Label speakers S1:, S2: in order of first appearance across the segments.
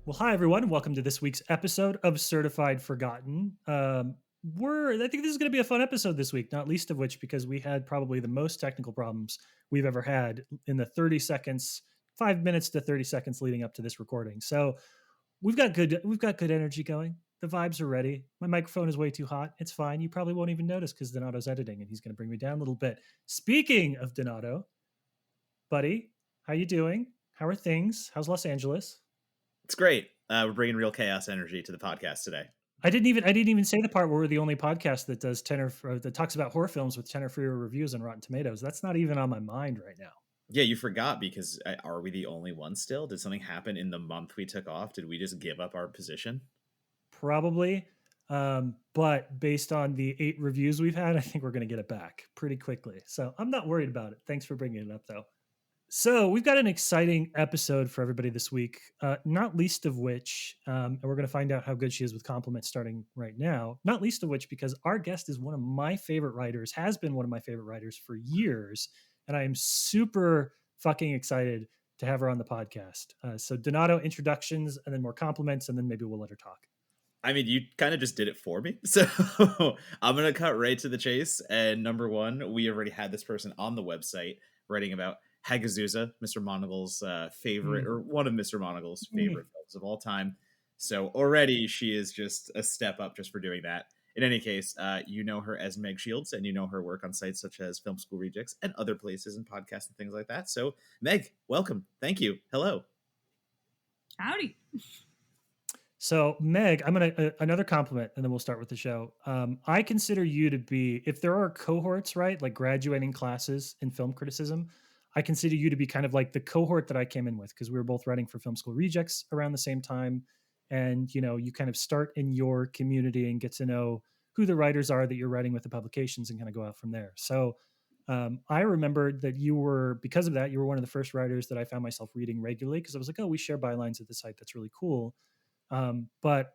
S1: Well, hi everyone. Welcome to this week's episode of Certified Forgotten. I think this is going to be a fun episode this week, not least of which because we had probably the most technical problems we've ever had in the 30 seconds, 5 minutes to 30 seconds leading up to this recording. So we've got good energy going. The vibes are ready. My microphone is way too hot. It's fine. You probably won't even notice because Donato's editing and he's going to bring me down a little bit. Speaking of Donato, buddy, how you doing? How are things? How's Los Angeles?
S2: It's great. We're bringing real chaos energy to the podcast today.
S1: I didn't even say the part where we're the only podcast that does that talks about horror films with 10 or fewer reviews on Rotten Tomatoes. That's not even on my mind right now.
S2: Yeah, you forgot because are we the only ones still? Did something happen in the month we took off? Did we just give up our position?
S1: Probably. But based on the 8 reviews we've had, I think we're going to get it back pretty quickly. So I'm not worried about it. Thanks for bringing it up, though. So we've got an exciting episode for everybody this week, not least of which, and we're going to find out how good she is with compliments starting right now, not least of which because our guest is one of my favorite writers, has been one of my favorite writers for years, and I am super fucking excited to have her on the podcast. So Donato, introductions, and then more compliments, and then maybe we'll let her talk.
S2: I mean, you kind of just did it for me. So I'm going to cut right to the chase. And number one, we already had this person on the website writing about Hagazusa, Mr. Monagle's favorite, or one of Mr. Monagle's favorite films of all time. So already she is just a step up just for doing that. In any case, you know her as Meg Shields, and you know her work on sites such as Film School Rejects and other places and podcasts and things like that. So, Meg, welcome. Thank you. Hello.
S3: Howdy.
S1: So, Meg, I'm going to another compliment and then we'll start with the show. I consider you to be, if there are cohorts, right, like graduating classes in film criticism, I consider you to be kind of like the cohort that I came in with because we were both writing for Film School Rejects around the same time. And, you kind of start in your community and get to know who the writers are that you're writing with the publications and kind of go out from there. So, I remember that because of that, you were one of the first writers that I found myself reading regularly because I was like, oh, we share bylines at the site. That's really cool. But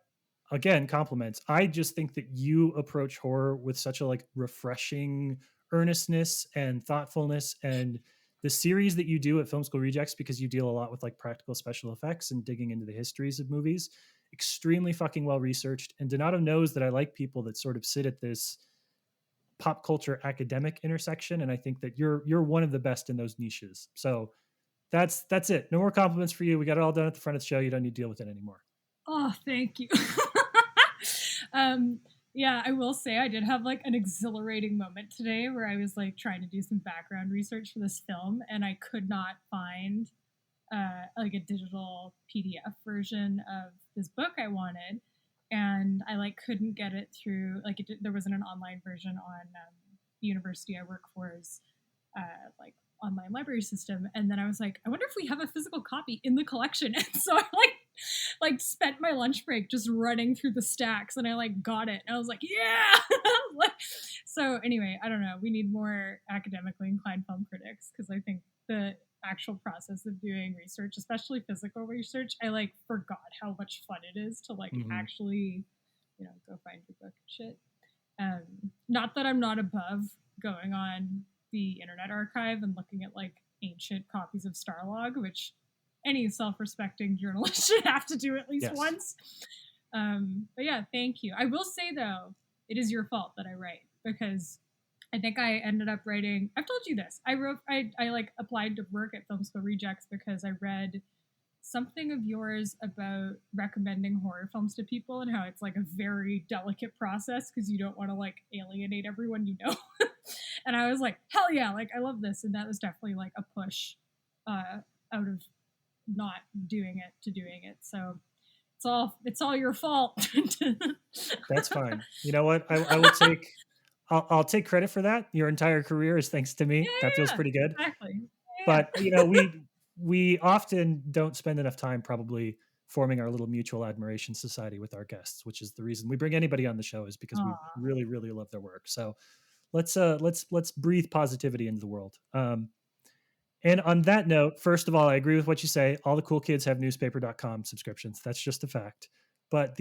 S1: again, compliments. I just think that you approach horror with such a refreshing earnestness and thoughtfulness, and the series that you do at Film School Rejects, because you deal a lot with like practical special effects and digging into the histories of movies, extremely fucking well researched. And Donato knows that I like people that sort of sit at this pop culture academic intersection, and I think that you're one of the best in those niches. So that's it. No more compliments for you. We got it all done at the front of the show. You don't need to deal with it anymore.
S3: Oh, thank you. Yeah, I will say I did have like an exhilarating moment today where I was like trying to do some background research for this film and I could not find like a digital PDF version of this book I wanted, and I like couldn't get it through there wasn't an online version on the university I work for's like online library system. And then I was like, I wonder if we have a physical copy in the collection. And so I like spent my lunch break just running through the stacks, and I like got it. And I was like, yeah. So anyway, I don't know. We need more academically inclined film critics because I think the actual process of doing research, especially physical research, I like forgot how much fun it is to like actually, go find your book and shit. Not that I'm not above going on the Internet Archive and looking at like ancient copies of Starlog, which any self-respecting journalist should have to do at least once. But yeah, thank you. I will say though, it is your fault that I write, because I think I ended up writing, I've told you this, I like applied to work at Film School Rejects because I read something of yours about recommending horror films to people and how it's like a very delicate process because you don't want to like alienate everyone you know. And I was like, hell yeah, like I love this. And that was definitely like a push out of not doing it to doing it. So it's all your fault.
S1: That's fine. You know what? I will take I'll take credit for that. Your entire career is thanks to me. That feels pretty good.
S3: Exactly.
S1: But we often don't spend enough time probably forming our little mutual admiration society with our guests, which is the reason we bring anybody on the show, is because we really, really love their work. So let's breathe positivity into the world. And on that note, first of all, I agree with what you say. All the cool kids have newspaper.com subscriptions. That's just a fact. But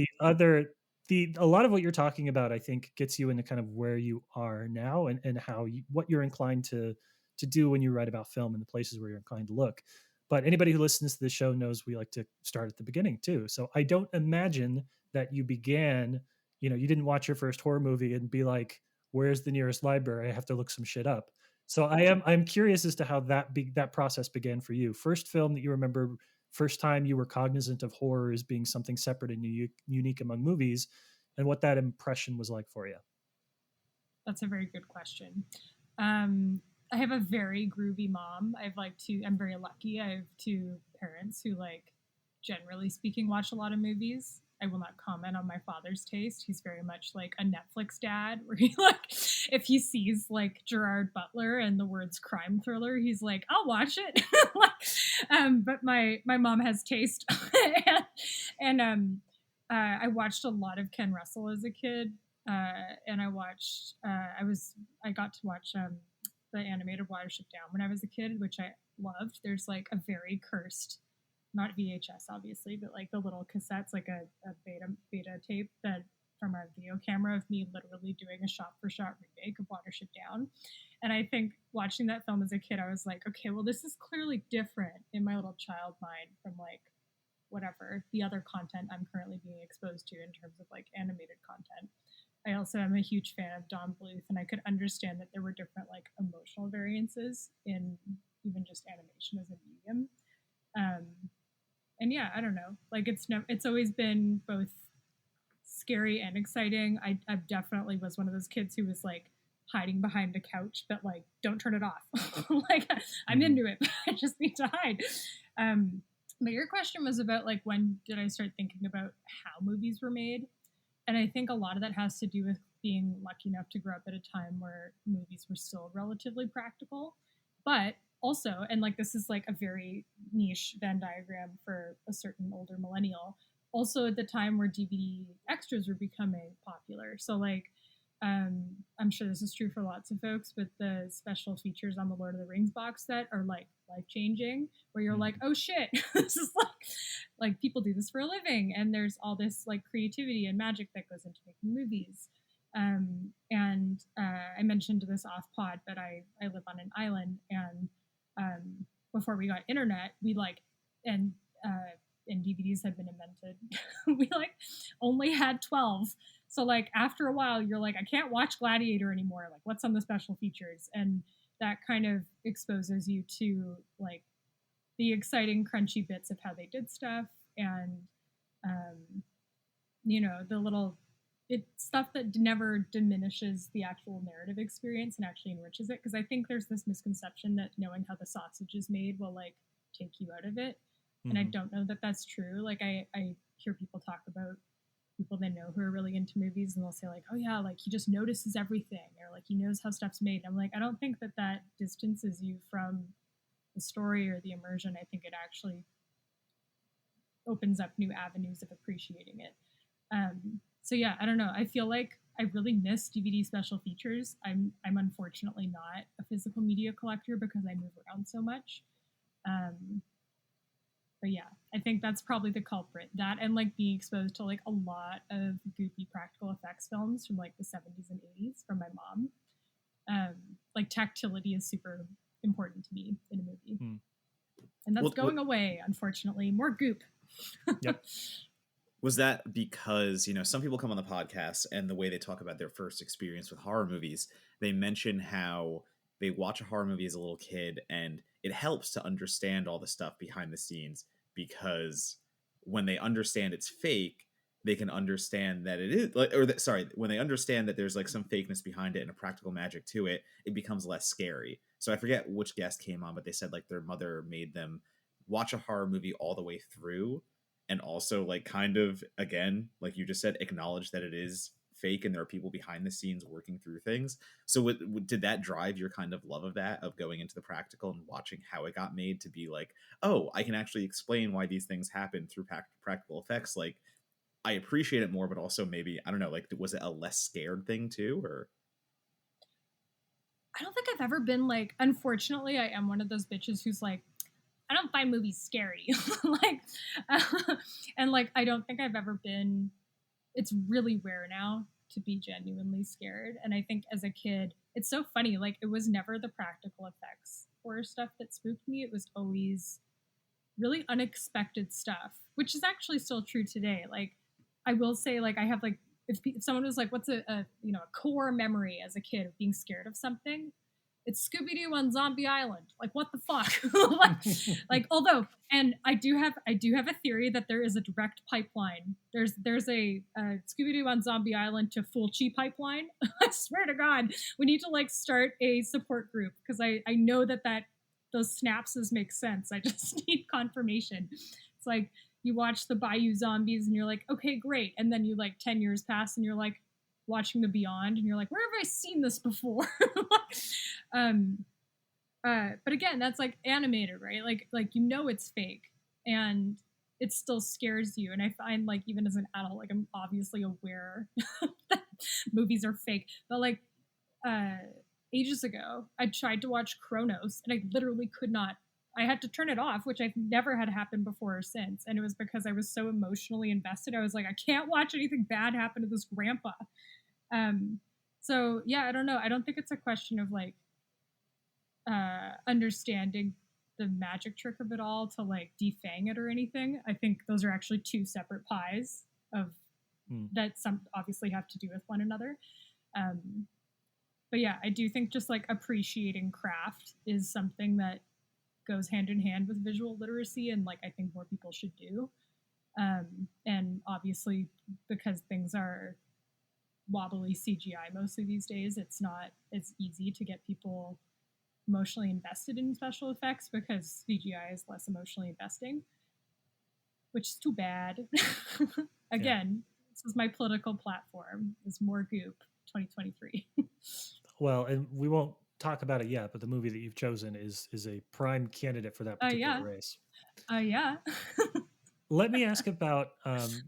S1: a lot of what you're talking about, I think, gets you into kind of where you are now and what you're inclined to do when you write about film and the places where you're inclined to look. But anybody who listens to the show knows we like to start at the beginning too. So I don't imagine that you began, you didn't watch your first horror movie and be like, where's the nearest library? I have to look some shit up. So I'm curious as to how that process began for you. First film that you remember, first time you were cognizant of horror as being something separate and unique among movies, and what that impression was like for you.
S3: That's a very good question. I have a very groovy mom. I'm very lucky. I have two parents who, like, generally speaking, watch a lot of movies. I will not comment on my father's taste. He's very much like a Netflix dad, where he, like, if he sees like Gerard Butler and the words crime thriller, he's like, I'll watch it. But my mom has taste, and I watched a lot of Ken Russell as a kid, and I got to watch the animated Watership Down when I was a kid, which I loved. There's like a very cursed, not VHS obviously, but like the little cassettes, like a beta tape that from our video camera of me literally doing a shot for shot remake of Watership Down. And I think watching that film as a kid, I was like, okay, well, this is clearly different in my little child mind from like whatever the other content I'm currently being exposed to in terms of like animated content. I also am a huge fan of Don Bluth, and I could understand that there were different like emotional variances in even just animation as a medium. And yeah, I don't know. Like it's always been both scary and exciting. I definitely was one of those kids who was like hiding behind a couch, but like don't turn it off. Like I'm into it, but I just need to hide. But your question was about like when did I start thinking about how movies were made? And I think a lot of that has to do with being lucky enough to grow up at a time where movies were still relatively practical. But also, and like this is like a very niche Venn diagram for a certain older millennial, also at the time where DVD extras were becoming popular. So like I'm sure this is true for lots of folks, but the special features on the Lord of the Rings box set are like life changing, where you're like, oh shit, this is like people do this for a living, and there's all this like creativity and magic that goes into making movies. And I mentioned this off pod, but I live on an island, and before we got internet, we like and DVDs had been invented. We like only had 12. So like after a while, you're like, I can't watch Gladiator anymore. Like, what's on the special features? And that kind of exposes you to like the exciting, crunchy bits of how they did stuff, and the little stuff that never diminishes the actual narrative experience and actually enriches it. Because I think there's this misconception that knowing how the sausage is made will like take you out of it. And I don't know that that's true. Like I hear people talk about people they know who are really into movies, and they'll say like, oh yeah, like he just notices everything, or like he knows how stuff's made. I'm like, I don't think that distances you from the story or the immersion. I think it actually opens up new avenues of appreciating it. So yeah, I don't know. I feel like I really miss DVD special features. I'm unfortunately not a physical media collector because I move around so much. But yeah, I think that's probably the culprit. That and like being exposed to like a lot of goopy practical effects films from like the 70s and 80s from my mom. Like tactility is super important to me in a movie. And that's going away, unfortunately. More goop.
S1: Yep.
S2: Was that because, some people come on the podcast and the way they talk about their first experience with horror movies, they mention how they watch a horror movie as a little kid and it helps to understand all the stuff behind the scenes, because when they understand it's fake, they can understand that it is when they understand that there's like some fakeness behind it and a practical magic to it, it becomes less scary. So I forget which guest came on, but they said like their mother made them watch a horror movie all the way through, and also like kind of, again, like you just said, acknowledge that it is fake and there are people behind the scenes working through things. So did that drive your kind of love of that, of going into the practical and watching how it got made, to be like, oh, I can actually explain why these things happen through practical effects? Like, I appreciate it more, but also maybe, I don't know, like, was it a less scared thing too? Or
S3: I don't think I've ever been like, unfortunately, I am one of those bitches who's like, I don't find movies scary. Like, and like, I don't think I've ever been, it's really rare now to be genuinely scared. And I think as a kid, it's so funny. Like, it was never the practical effects horror stuff that spooked me. It was always really unexpected stuff, which is actually still true today. Like, I will say, like, I have like, if someone was like, what's a core memory as a kid of being scared of something, it's Scooby-Doo on Zombie Island. Like, what the fuck? like, although, and I do have a theory that there is a direct pipeline. There's a Scooby-Doo on Zombie Island to Fulci pipeline. I swear to God, we need to like start a support group, because I know that those synapses make sense. I just need confirmation. It's like, you watch the Bayou Zombies and you're like, okay, great. And then you like 10 years pass and you're like watching the Beyond and you're like, where have I seen this before? But again, that's like animated, right? Like it's fake and it still scares you. And I find like even as an adult, like I'm obviously aware that movies are fake. But like ages ago, I tried to watch Kronos and I literally could not. I had to turn it off, which I've never had happen before or since. And it was because I was so emotionally invested. I was like, I can't watch anything bad happen to this grandpa. So yeah, I don't know. I don't think it's a question of like understanding the magic trick of it all to like defang it or anything. I think those are actually two separate pies of that some obviously have to do with one another. But yeah, I do think just like appreciating craft is something that goes hand in hand with visual literacy, and like I think more people should do. And obviously, because things are wobbly CGI mostly these days, it's not as easy to get people emotionally invested in special effects because CGI is less emotionally investing, which is too bad. Again, this is my political platform, is more goop 2023.
S1: Well, and we won't talk about it yet, but the movie that you've chosen is a prime candidate for that particular race.
S3: Yeah.
S1: Let me ask about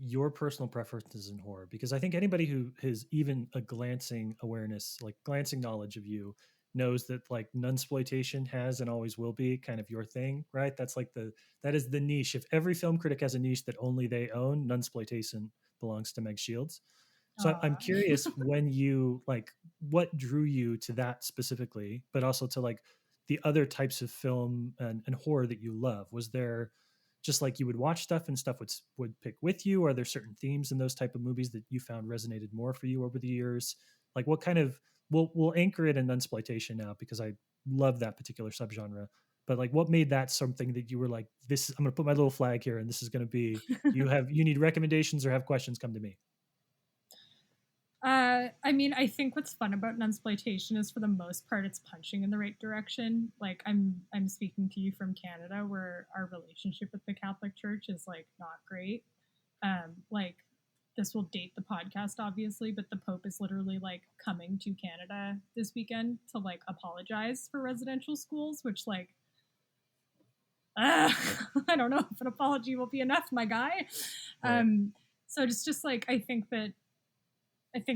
S1: your personal preferences in horror, because I think anybody who has even a glancing awareness, like glancing knowledge of you, knows that like nunsploitation has and always will be kind of your thing, right? That's like that is the niche. If every film critic has a niche that only they own, nunsploitation belongs to Meg Shields. So I'm curious when you like what drew you to that specifically, but also to like the other types of film and horror that you love. Was there just like you would watch stuff and stuff would pick with you? Are there certain themes in those type of movies that you found resonated more for you over the years? Like what kind of we'll anchor it in nunsploitation now because I love that particular subgenre. But like what made that something that you were like, this I'm gonna put my little flag here and this is gonna be you need recommendations or have questions, come to me.
S3: I mean, I think what's fun about nunsploitation is for the most part it's punching in the right direction. Like I'm speaking to you from Canada, where our relationship with the Catholic Church is like not great. Like this will date the podcast obviously, but the Pope is literally like coming to Canada this weekend to like apologize for residential schools, which like I don't know if an apology will be enough, my guy. Right. So it's just like I think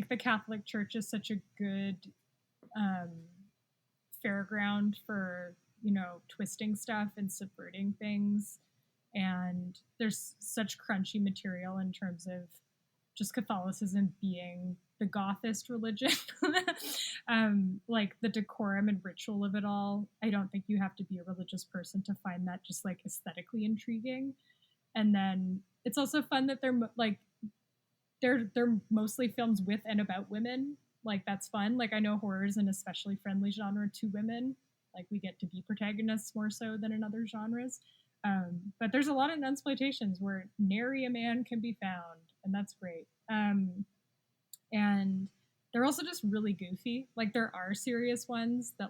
S3: the Catholic Church is such a good fairground for, twisting stuff and subverting things. And there's such crunchy material in terms of just Catholicism being the gothist religion. Like the decorum and ritual of it all. I don't think you have to be a religious person to find that just like aesthetically intriguing. And then it's also fun that they're mostly films with and about women. Like that's fun. Like I know horror is an especially friendly genre to women. Like we get to be protagonists more so than in other genres. But there's a lot of nunsploitations where nary a man can be found, and that's great. And they're also just really goofy. Like there are serious ones that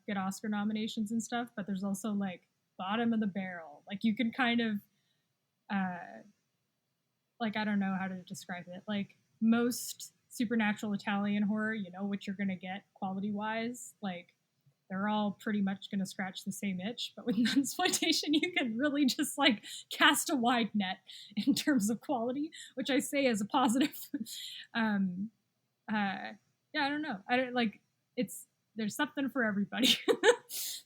S3: get Oscar nominations and stuff, but there's also like bottom of the barrel. Like you can kind of I don't know how to describe it. Like most supernatural Italian horror, you know what you're going to get quality wise. Like they're all pretty much going to scratch the same itch. But with nunsploitation, you can really just like cast a wide net in terms of quality, which I say as a positive. Yeah, I don't know. I don't like there's something for everybody.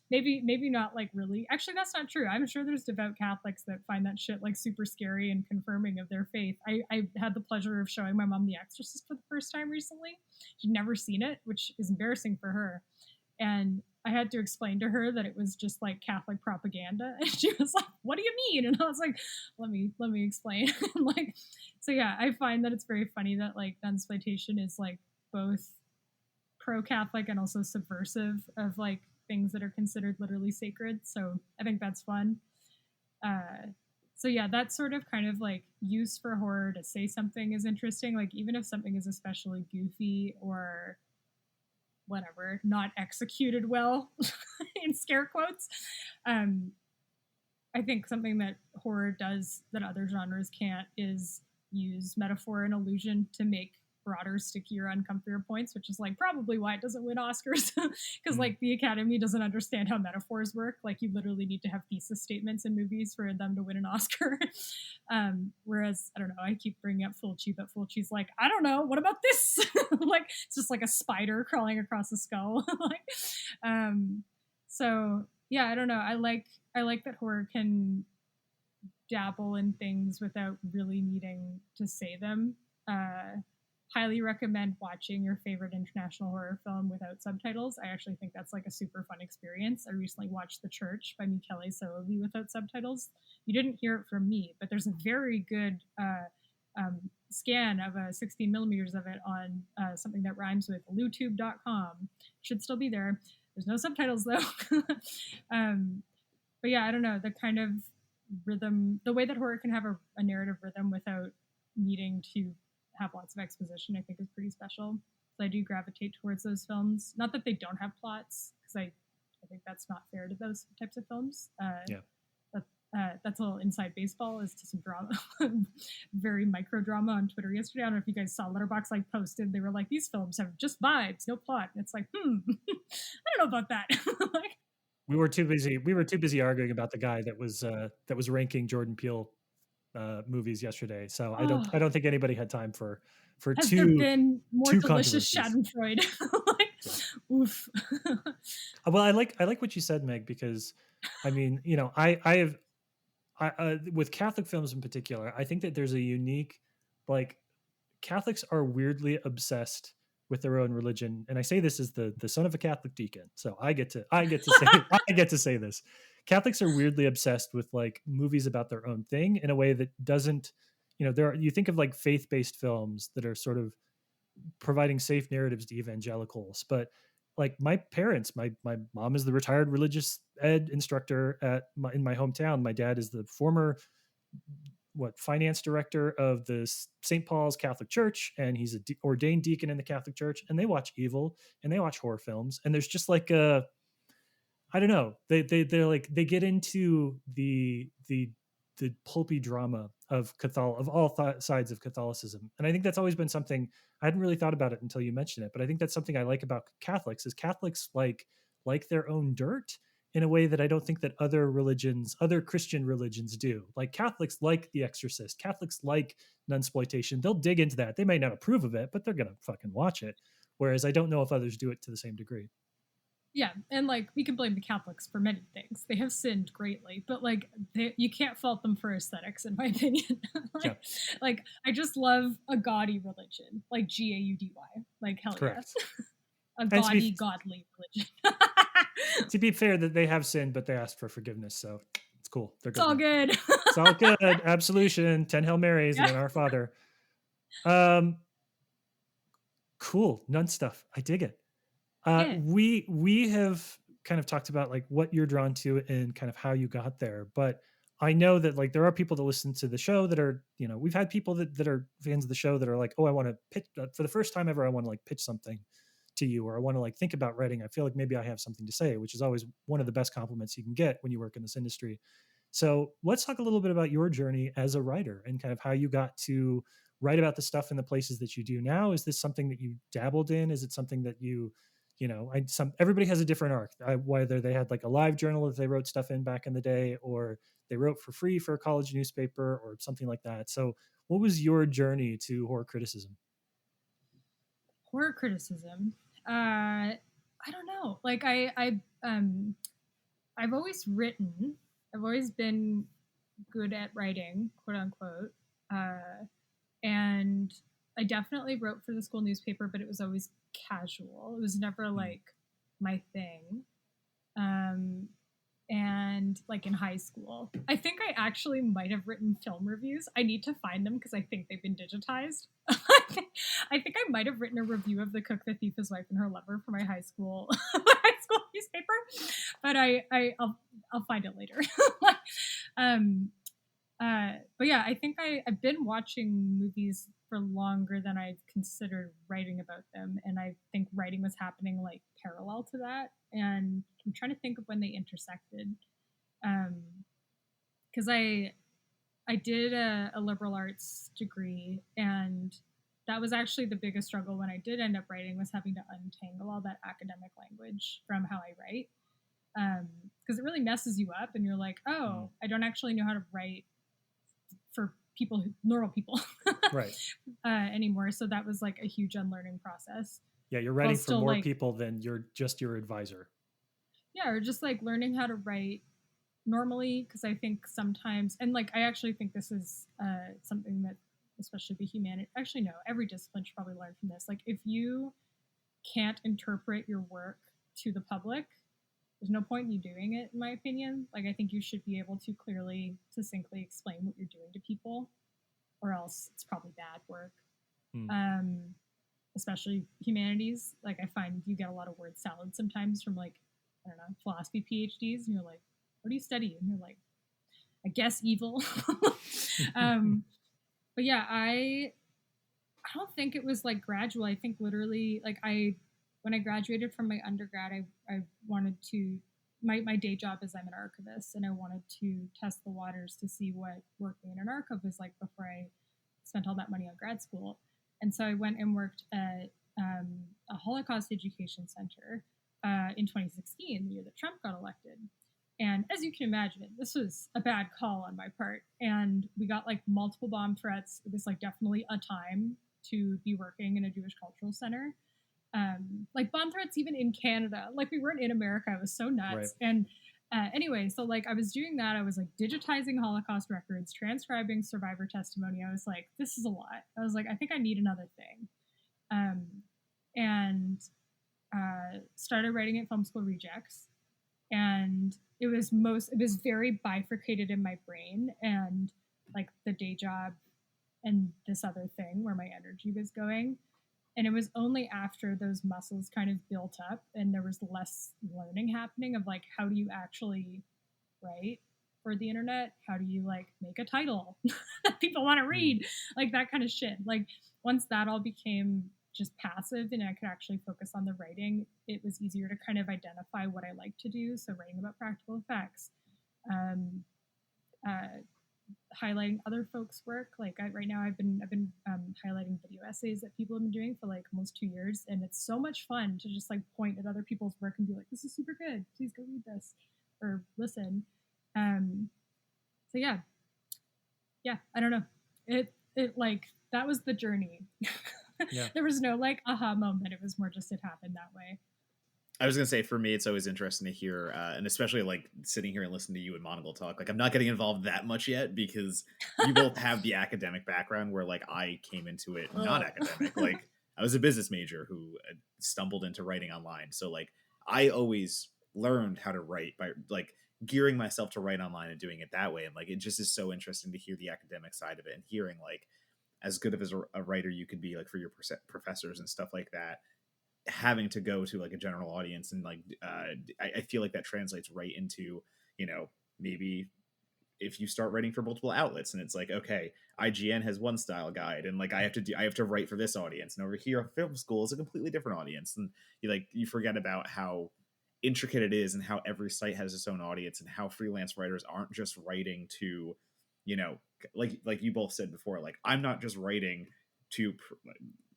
S3: maybe not like really. Actually, that's not true. I'm sure there's devout Catholics that find that shit like super scary and confirming of their faith. I had the pleasure of showing my mom The Exorcist for the first time recently. She'd never seen it, which is embarrassing for her. And I had to explain to her that it was just like Catholic propaganda. And she was like, "What do you mean?" And I was like, let me explain. Like, so yeah, I find that it's very funny that like nunsploitation is like both pro-Catholic and also subversive of like things that are considered literally sacred. So I think that's fun. So yeah, that sort of kind of like use for horror to say something is interesting. Like even if something is especially goofy or whatever, not executed well in scare quotes. I think something that horror does that other genres can't is use metaphor and illusion to make broader, stickier, uncomfier points, which is like probably why it doesn't win Oscars. Because like the Academy doesn't understand how metaphors work. Like you literally need to have thesis statements in movies for them to win an Oscar. Whereas I don't know, I keep bringing up Fulci, but Fulci's like, I don't know, what about this? Like it's just like a spider crawling across a skull. Like, so yeah, I don't know. I like that horror can dabble in things without really needing to say them. Highly recommend watching your favorite international horror film without subtitles. I actually think that's like a super fun experience. I recently watched The Church by Michele Soavi without subtitles. You didn't hear it from me, but there's a very good scan of 16 millimeters of it on something that rhymes with lutube.com. Should still be there. There's no subtitles though. But yeah, I don't know, the kind of rhythm, the way that horror can have a narrative rhythm without needing to have lots of exposition, I think is pretty special. So I do gravitate towards those films. Not that they don't have plots, because I think that's not fair to those types of films.
S1: Yeah.
S3: That's a little inside baseball as to some drama, very micro drama on Twitter yesterday. I don't know if you guys saw Letterboxd like posted. They were like, these films have just vibes, no plot. And it's like, I don't know about that. Like,
S1: We were too busy arguing about the guy that was ranking Jordan Peele movies yesterday. So I don't think anybody had time for
S3: has there been more
S1: two
S3: delicious
S1: controversies.
S3: Schadenfreude? Like, yeah. Oof.
S1: Well, I like what you said, Meg, because I mean, you know, I have with Catholic films in particular, I think that there's a unique, like, Catholics are weirdly obsessed with their own religion, and I say this as the son of a Catholic deacon, so I get to say I get to say this. Catholics are weirdly obsessed with like movies about their own thing in a way that doesn't, you know, you think of like faith-based films that are sort of providing safe narratives to evangelicals, but like my parents, my mom is the retired religious ed instructor in my hometown. My dad is the former finance director of the St. Paul's Catholic Church, and he's a ordained deacon in the Catholic Church, and they watch evil and they watch horror films, and there's just like I don't know, they're like, they get into the pulpy drama of all sides of Catholicism, and I think that's always been something. I hadn't really thought about it until you mentioned it, but I think that's something I like about Catholics is Catholics like their own dirt in a way that I don't think that other Christian religions do. Like Catholics like The Exorcist, Catholics like nunsploitation. They'll dig into that. They may not approve of it, but they're gonna fucking watch it. Whereas I don't know if others do it to the same degree.
S3: Yeah, and like we can blame the Catholics for many things. They have sinned greatly, but like you can't fault them for aesthetics, in my opinion. Like I just love a gaudy religion, like Gaudy, like hell
S1: Correct.
S3: Yeah, a gaudy, godly religion.
S1: To be fair, that they have sinned, but they asked for forgiveness, so it's cool. They're good.
S3: It's all good.
S1: It's all good. Absolution, 10 Hail Marys, and then Our Father. Cool, nun stuff. I dig it. We have kind of talked about like what you're drawn to and kind of how you got there, but I know that like there are people that listen to the show that are, you know, we've had people that are fans of the show that are like, oh, I want to pitch for the first time ever. I want to like pitch something to you, or I want to like think about writing. I feel like maybe I have something to say, which is always one of the best compliments you can get when you work in this industry. So let's talk a little bit about your journey as a writer and kind of how you got to write about the stuff in the places that you do now. Is this something that you dabbled in? Is it something that you know, everybody has a different arc, whether they had like a live journal that they wrote stuff in back in the day, or they wrote for free for a college newspaper or something like that. So what was your journey to horror criticism?
S3: Horror criticism. I don't know. Like I've always written. I've always been good at writing, quote unquote. And I definitely wrote for the school newspaper, but it was always casual. It was never like my thing. Um, and like in high school, I think I actually might have written film reviews. I need to find them because I think they've been digitized. I think I might have written a review of The Cook, the Thief, His Wife, and Her Lover for my high school newspaper, but I'll find it later. um, but yeah, I think I've been watching movies for longer than I've considered writing about them, and I think writing was happening like parallel to that. And I'm trying to think of when they intersected, because I did a liberal arts degree, and that was actually the biggest struggle when I did end up writing, was having to untangle all that academic language from how I write, because it really messes you up, and you're like, oh, I don't actually know how to write for people normal people
S1: Right.
S3: Anymore. So that was like a huge unlearning process.
S1: Yeah, you're writing for more people than your advisor.
S3: Yeah, or just like learning how to write normally, because I think sometimes, and like I actually think this is something that especially the humanity, actually no, every discipline should probably learn from this. Like if you can't interpret your work to the public, there's no point in you doing it, in my opinion. Like I think you should be able to clearly, succinctly explain what you're doing to people, or else it's probably bad work. Especially humanities. Like I find you get a lot of word salad sometimes from like, I don't know, philosophy PhDs, and you're like, what do you study? And you're like, I guess evil. But yeah, I don't think it was like gradual. I think literally like when I graduated from my undergrad, I wanted to, my day job is I'm an archivist, and I wanted to test the waters to see what working in an archive was like before I spent all that money on grad school. And so I went and worked at a Holocaust education center in 2016, the year that Trump got elected. And as you can imagine, this was a bad call on my part. And we got like multiple bomb threats. It was like definitely a time to be working in a Jewish cultural center. Like bomb threats even in Canada. Like we weren't in America. It was so nuts. Right. And anyway, so like I was doing that. I was like digitizing Holocaust records, transcribing survivor testimony. I was like, this is a lot. I was like, I think I need another thing. And started writing at Film School Rejects. And it was very bifurcated in my brain, and like the day job and this other thing where my energy was going. And it was only after those muscles kind of built up and there was less learning happening of like, how do you actually write for the internet? How do you like make a title that people want to read? Like that kind of shit. Like once that all became just passive and I could actually focus on the writing, it was easier to kind of identify what I like to do. So writing about practical effects, highlighting other folks' work. Like right now, I've been highlighting video essays that people have been doing for like almost 2 years, and it's so much fun to just like point at other people's work and be like, "This is super good. Please go read this or listen." So yeah, I don't know. It like that was the journey. Yeah. There was no like aha moment. It was more just it happened that way.
S2: I was gonna say, for me, it's always interesting to hear, and especially like sitting here and listening to you and Monocle talk. Like, I'm not getting involved that much yet because you both have the academic background, where like I came into it not academic. Like, I was a business major who stumbled into writing online. So like, I always learned how to write by like gearing myself to write online and doing it that way. And like, it just is so interesting to hear the academic side of it and hearing like as good of as a writer you could be, like for your professors and stuff like that, having to go to like a general audience. And like I feel like that translates right into, you know, maybe if you start writing for multiple outlets and it's like, okay, IGN has one style guide and like I have to write for this audience, and over here film school is a completely different audience. And you forget about how intricate it is and how every site has its own audience, and how freelance writers aren't just writing to, you know, like you both said before, like I'm not just writing to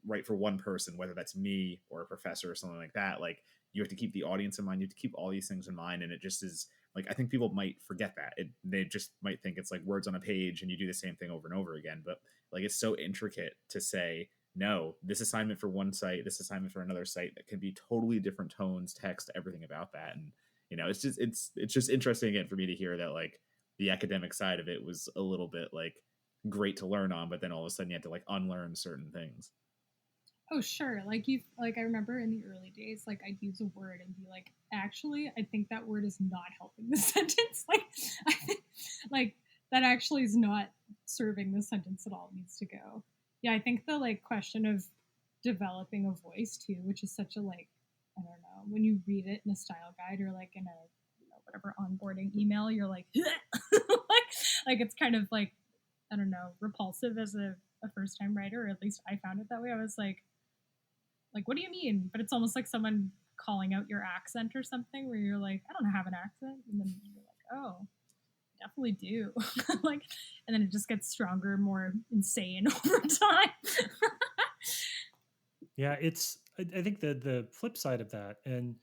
S2: write for one person, whether that's me or a professor or something like that. Like you have to keep the audience in mind, you have to keep all these things in mind. And it just is like, I think people might forget that they just might think it's like words on a page and you do the same thing over and over again. But like, it's so intricate to say, no, this assignment for one site, this assignment for another site, that can be totally different tones, text, everything about that. And, you know, it's just interesting again for me to hear that like the academic side of it was a little bit like great to learn on, but then all of a sudden you had to like unlearn certain things.
S3: Oh, sure. Like I remember in the early days, like I'd use a word and be like, actually, I think that word is not helping the sentence. Like, I think, like that actually is not serving the sentence at all. It needs to go. Yeah, I think the like question of developing a voice too, which is such a like, I don't know, when you read it in a style guide or like in a whatever onboarding email, you're like, like it's kind of like, I don't know, repulsive as a first time writer, or at least I found it that way. I was like, what do you mean? But it's almost like someone calling out your accent or something, where you're like, I don't have an accent, and then you're like, oh, I definitely do. Like, and then it just gets stronger, more insane over time.
S1: Yeah, I think the flip side of that, and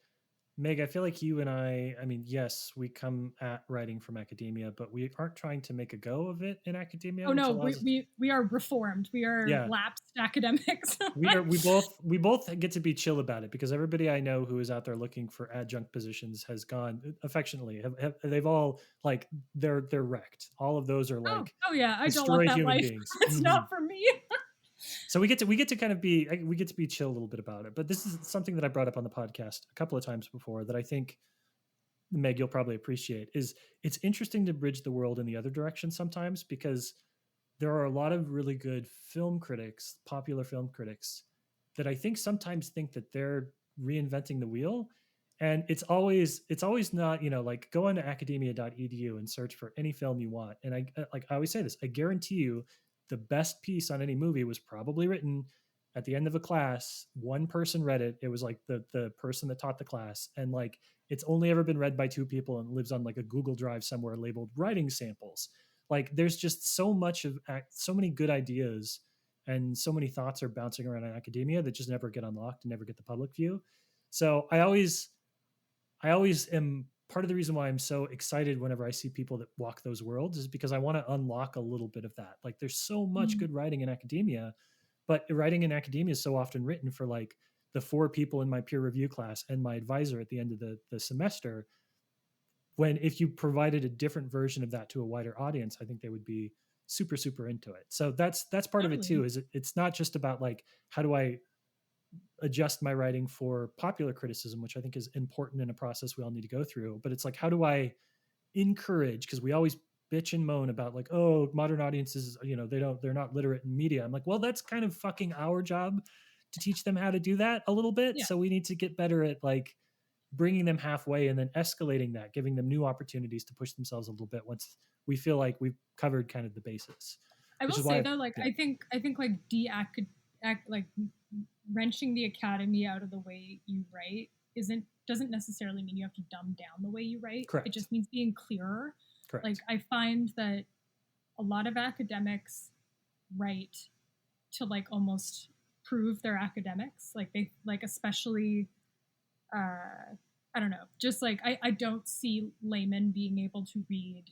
S1: Meg, I feel like you and I mean, yes, we come at writing from academia, but we aren't trying to make a go of it in academia,
S3: Oh
S1: which
S3: no,
S1: allows us,
S3: we are reformed. We are
S1: yeah,
S3: lapsed academics.
S1: we both get to be chill about it because everybody I know who is out there looking for adjunct positions has gone affectionately. They've all like they're wrecked. All of those are
S3: Oh,
S1: like
S3: oh yeah, I don't want
S1: destroyed
S3: that
S1: human
S3: life.
S1: beings.
S3: It's
S1: Mhm.
S3: not for me.
S1: So we get to kind of we get to be chill a little bit about it. But this is something that I brought up on the podcast a couple of times before that I think Meg you'll probably appreciate is it's interesting to bridge the world in the other direction sometimes because there are a lot of really good film critics, popular film critics that I think sometimes think that they're reinventing the wheel. And it's always not, like go on to academia.edu and search for any film you want. And I always say this, I guarantee you the best piece on any movie was probably written at the end of a class. One person read it. It was like the person that taught the class. And like it's only ever been read by two people and lives on like a Google Drive somewhere labeled writing samples. Like there's just so many good ideas and so many thoughts are bouncing around in academia that just never get unlocked and never get the public view. So I always am part of the reason why I'm so excited whenever I see people that walk those worlds is because I want to unlock a little bit of that. Like there's so much
S3: Mm.
S1: good writing in academia, but writing in academia is so often written for like the four people in my peer review class and my advisor at the end of the semester. When if you provided a different version of that to a wider audience, I think they would be super, super into it. So that's part of it too,
S3: Totally.
S1: is it's not just about like how do I adjust my writing for popular criticism, which I think is important in a process we all need to go through. But it's like, how do I encourage? Because we always bitch and moan about like, oh, modern audiences, they're not literate in media. I'm like, well, that's kind of fucking our job to teach them how to do that a little bit.
S3: Yeah.
S1: So we need to get better at like bringing them halfway and then escalating that, giving them new opportunities to push themselves a little bit once we feel like we've covered kind of the basis.
S3: I
S1: Which
S3: will
S1: is
S3: say
S1: why,
S3: though, like
S1: yeah,
S3: I think like like wrenching the academy out of the way you write doesn't necessarily mean you have to dumb down the way you write. It
S1: correct,
S3: just means being clearer. Like
S1: correct.
S3: I find that a lot of academics write to like almost prove they're academics. Like they like especially I don't know, just like I don't see laymen being able to read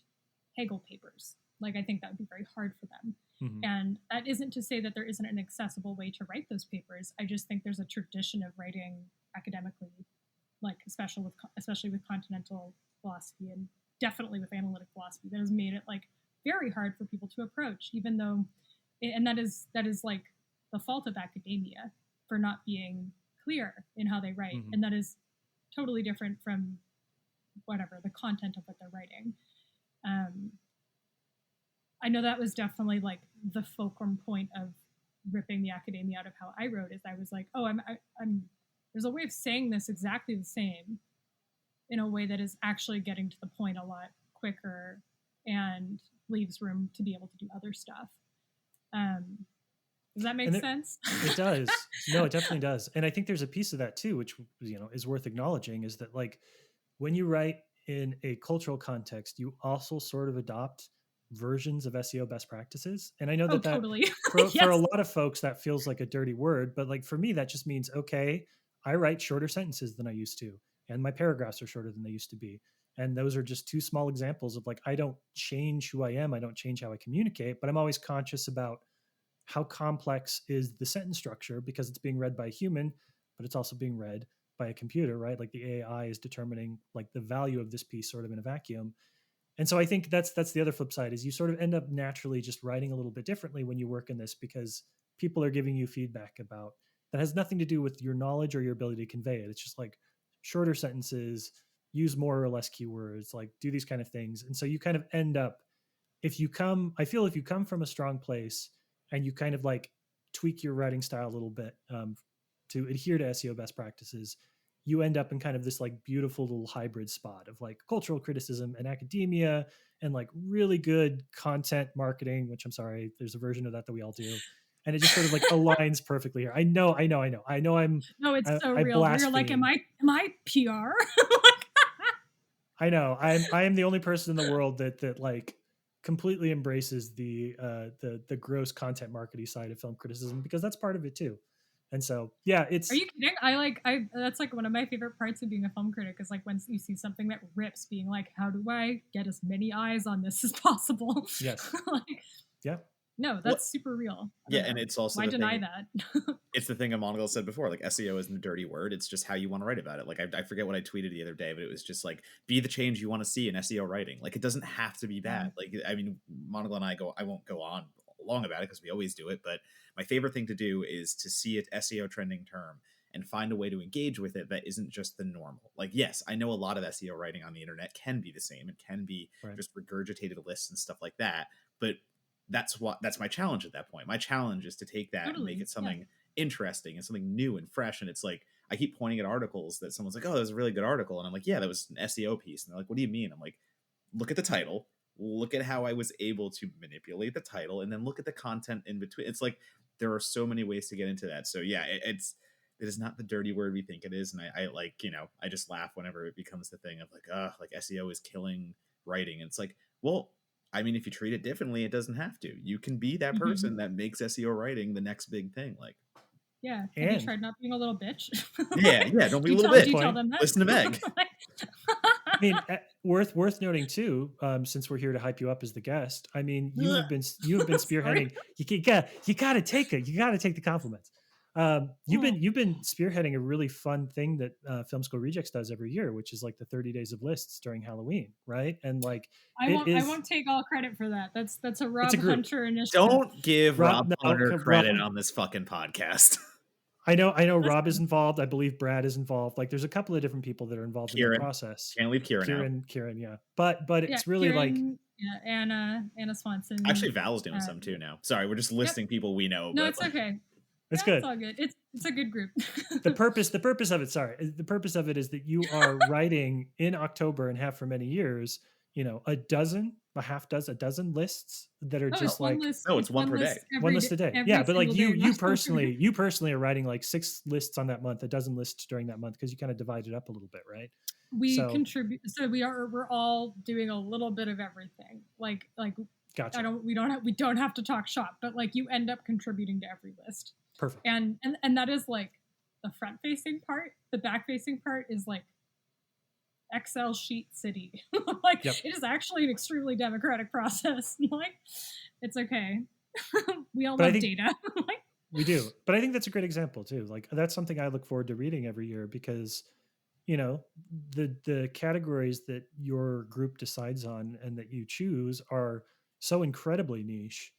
S3: Hegel papers. Like I think that would be very hard for them.
S1: Mhm.
S3: And that isn't to say that there isn't an accessible way to write those papers. I just think there's a tradition of writing academically, like especially with continental philosophy and definitely with analytic philosophy, that has made it like very hard for people to approach. Even though, and that is like the fault of academia for not being clear in how they write,
S1: Mhm.
S3: and that is totally different from whatever the content of what they're writing. Um, I know that was definitely like the fulcrum point of ripping the academia out of how I wrote. Is I was like, oh, I'm there's a way of saying this exactly the same in a way that is actually getting to the point a lot quicker and leaves room to be able to do other stuff. Um, does that make
S1: And
S3: sense?
S1: it does. No, it definitely does. And I think there's a piece of that too, which is worth acknowledging, is that like when you write in a cultural context, you also sort of adopt versions of SEO best practices. And I know
S3: Oh,
S1: that
S3: totally.
S1: for a
S3: Yes.
S1: lot of folks that feels like a dirty word, but like for me that just means okay, I write shorter sentences than I used to, and my paragraphs are shorter than they used to be. And those are just two small examples of like I don't change who I am, I don't change how I communicate, but I'm always conscious about how complex is the sentence structure because it's being read by a human, but it's also being read by a computer, right? Like the AI is determining like the value of this piece sort of in a vacuum. And so I think that's the other flip side is you sort of end up naturally just writing a little bit differently when you work in this because people are giving you feedback about that has nothing to do with your knowledge or your ability to convey it. It's just like shorter sentences, use more or less keywords, like do these kind of things. And so you kind of end up, I feel if you come from a strong place and you kind of like tweak your writing style a little bit to adhere to SEO best practices, you end up in kind of this like beautiful little hybrid spot of like cultural criticism and academia and like really good content marketing, which I'm sorry, there's a version of that we all do. And it just sort of like aligns perfectly here. I know.
S3: No, it's so
S1: I
S3: real. Where you're like, am
S1: blaspheme.
S3: I PR?
S1: I know. I am the only person in the world that like completely embraces the gross content marketing side of film criticism, because that's part of it too. And so yeah,
S3: Are you kidding? I that's like one of my favorite parts of being a film critic is like when you see something that rips, being like, how do I get as many eyes on this as possible?
S1: yes.
S3: Like,
S1: Yeah.
S3: no, that's super real.
S2: Yeah, and it's also
S3: why
S2: the
S3: deny
S2: thing,
S3: that?
S2: it's the thing a Monagle said before, like SEO isn't a dirty word. It's just how you want to write about it. Like I forget what I tweeted the other day, but it was just like, be the change you want to see in SEO writing. Like it doesn't have to be bad. Like, I mean, Monagle and I won't go on long about it because we always do it. But my favorite thing to do is to see an SEO trending term and find a way to engage with it that isn't just the normal. Like, yes, I know a lot of SEO writing on the internet can be the same. It can be just regurgitated lists and stuff like that. But that's my challenge at that point. My challenge is to take that and make it something interesting and something new and fresh. And it's like, I keep pointing at articles that someone's like, oh, that was a really good article. And I'm like, yeah, that was an SEO piece. And they're like, what do you mean? I'm like, look at the title, look at how I was able to manipulate the title, and then look at the content in between. It's like, there are so many ways to get into that. So yeah, it is not the dirty word we think it is. And I like, I just laugh whenever it becomes the thing of like SEO is killing writing. And it's like, well, I mean, if you treat it differently, it doesn't have to. You can be that person that makes SEO writing the next big thing. Like,
S3: yeah. Have you tried not being a little bitch?
S2: Yeah. Don't be a little bitch.
S3: Do you tell them that?
S2: Listen to Meg.
S1: I mean, worth noting too, since we're here to hype you up as the guest. I mean, you have been spearheading. you gotta take the compliments. You've been spearheading a really fun thing that Film School Rejects does every year, which is like the 30 days of lists during Halloween, right? And like,
S3: I won't take all credit for that. That's a Rob Hunter initiative.
S2: Don't give Rob Hunter credit on this fucking podcast.
S1: I know Rob is involved. I believe Brad is involved. Like, there's a couple of different people that are involved in the process.
S2: Can't leave Kieran out.
S1: Kieran, yeah. But it's really Kieran,
S3: like Anna Swanson.
S2: Actually, Val's doing some too now. Sorry, we're just listing people we know.
S3: No, it's okay.
S1: It's good.
S3: It's all good. It's a good group.
S1: The purpose of it. Sorry, the purpose of it is that you are writing in October and have for many years. A dozen lists that are just like
S2: it's one per day.
S1: One list a day. Yeah, but like you personally are writing like 6 lists on that month, a dozen lists during that month, because you kind of divide it up a little bit, right?
S3: We contribute, so we're all doing a little bit of everything. Like
S1: gotcha.
S3: We don't have to talk shop, but like you end up contributing to every list.
S1: Perfect.
S3: And that is like the front facing part. The back facing part is like Excel sheet city. Like It is actually an extremely democratic process. Like, it's okay. We all love data.
S1: We do. But I think that's a great example too. Like, that's something I look forward to reading every year, because the categories that your group decides on and that you choose are so incredibly niche.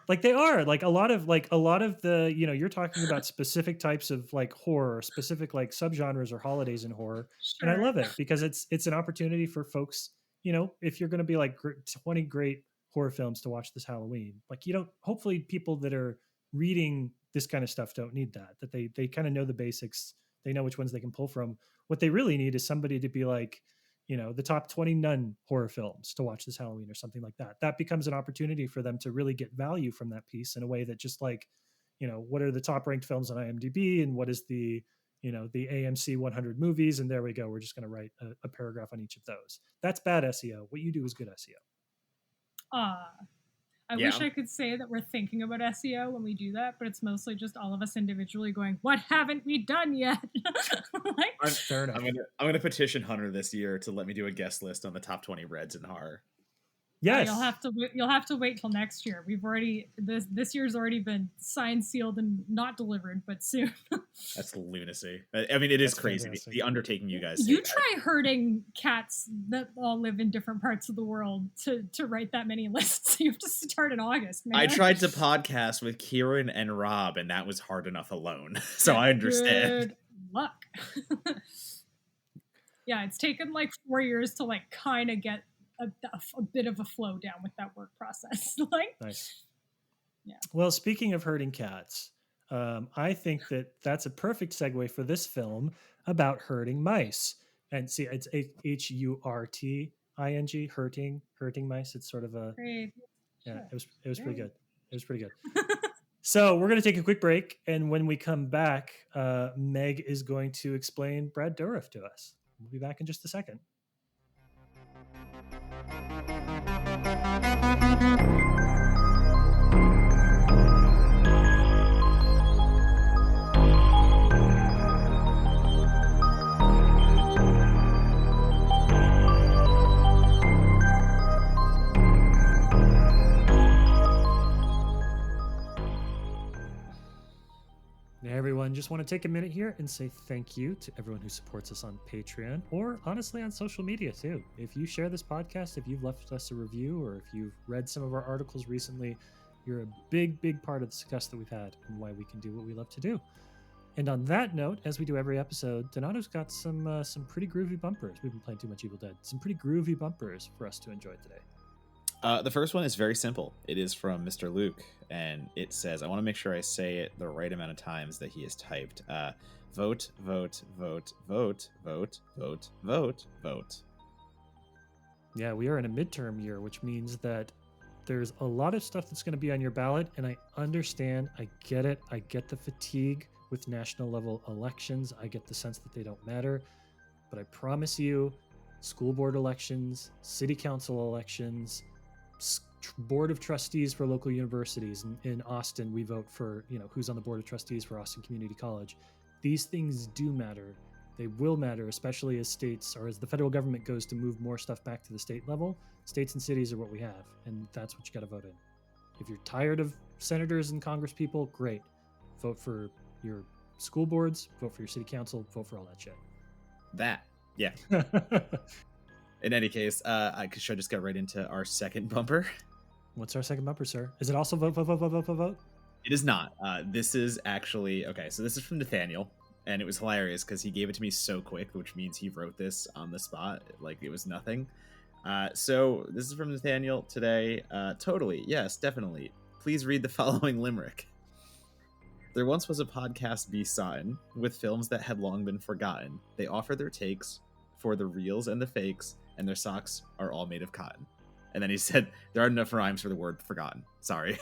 S1: Like, they are like a lot of the, you're talking about specific types of like horror, specific like subgenres or holidays in horror. Sure. And I love it because it's an opportunity for folks, if you're going to be like 20 great horror films to watch this Halloween, like, hopefully people that are reading this kind of stuff don't need that they kind of know the basics. They know which ones they can pull from. What they really need is somebody to be like, the top 20 nun horror films to watch this Halloween or something like that. That becomes an opportunity for them to really get value from that piece in a way that just like, what are the top ranked films on IMDb and what is the AMC 100 movies. And there we go. We're just going to write a paragraph on each of those. That's bad SEO. What you do is good SEO.
S3: I wish I could say that we're thinking about SEO when we do that, but it's mostly just all of us individually going, what haven't we done yet?
S2: I'm going to petition Hunter this year to let me do a guest list on the top 20 Reds in horror.
S1: Yes.
S3: You'll have to wait till next year. We've already this year's already been signed, sealed, and not delivered, but soon.
S2: That's lunacy. I mean, it is
S1: That's
S2: crazy.
S1: fantastic.
S2: The undertaking you guys
S3: You
S2: take.
S3: try herding cats that all live in different parts of the world to write that many lists. You have to start in August, man.
S2: I tried to podcast with Kieran and Rob, and that was hard enough alone. So I understand.
S3: Good luck. Yeah, it's taken like 4 years to like kind of get a bit of a flow down with that work process. Like,
S1: Nice.
S3: Yeah.
S1: Well, speaking of herding cats, I think that's a perfect segue for this film about herding mice. And see, it's HURTING, hurting mice. It's sort of a
S3: great.
S1: yeah. It was pretty good. It was pretty good. So we're going to take a quick break, and when we come back, Meg is going to explain Brad Dourif to us. We'll be back in just a second. Hey everyone, just want to take a minute here and say thank you to everyone who supports us on Patreon or honestly on social media too. If you share this podcast, if you've left us a review, or if you've read some of our articles recently, you're a big part of the success that we've had and why we can do what we love to do. And on that note, as we do every episode, Donato's got some pretty groovy bumpers. We've been playing too much Evil Dead. Some pretty groovy bumpers for us to enjoy today.
S2: The first one is very simple. It is from Mr. Luke, and it says, I want to make sure I say it the right amount of times that he has typed. Vote, vote, vote, vote, vote, vote, vote, vote.
S1: Yeah, we are in a midterm year, which means that there's a lot of stuff that's going to be on your ballot, and I understand. I get it. I get the fatigue with national level elections. I get the sense that they don't matter. But I promise you, school board elections, city council elections, board of trustees for local universities. In Austin, we vote for, who's on the board of trustees for Austin Community College. These things do matter. They will matter, especially as states or as the federal government goes to move more stuff back to the state level. States and cities are what we have, and that's what you got to vote in. If you're tired of senators and Congress people, great. Vote for your school boards, vote for your city council, vote for all that shit.
S2: Yeah. In any case, should I just get right into our second bumper?
S1: What's our second bumper, sir? Is it also vote, vote, vote, vote, vote, vote, vote?
S2: It is not. This is actually, okay, so this is from Nathaniel, and it was hilarious because he gave it to me so quick, which means he wrote this on the spot, like it was nothing. So this is from Nathaniel today. Totally, yes, definitely. Please read the following limerick. There once was a podcast besotted with films that had long been forgotten. They offer their takes for the reals and the fakes, and their socks are all made of cotton. And then he said, there aren't enough rhymes for the word forgotten. Sorry.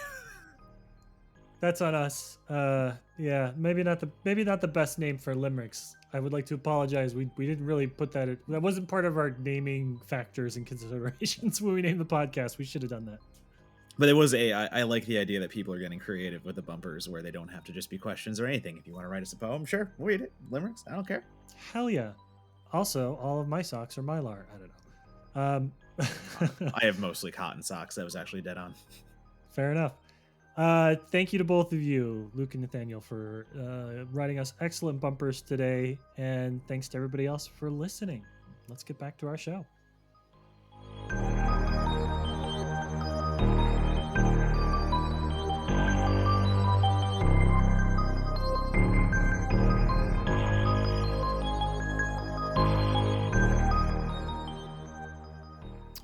S1: That's on us. Yeah, maybe not the best name for limericks. I would like to apologize. We didn't really put that. That wasn't part of our naming factors and considerations when we named the podcast. We should have done that.
S2: But it was I like the idea that people are getting creative with the bumpers where they don't have to just be questions or anything. If you want to write us a poem, sure, we'll read it. Limericks, I don't care.
S1: Hell yeah. Also, all of my socks are Mylar. I don't know.
S2: I have mostly cotton socks. That was actually dead on.
S1: Fair enough. Thank you to both of you, Luke and Nathaniel, for writing us excellent bumpers today. And thanks to everybody else for listening. Let's get back to our show.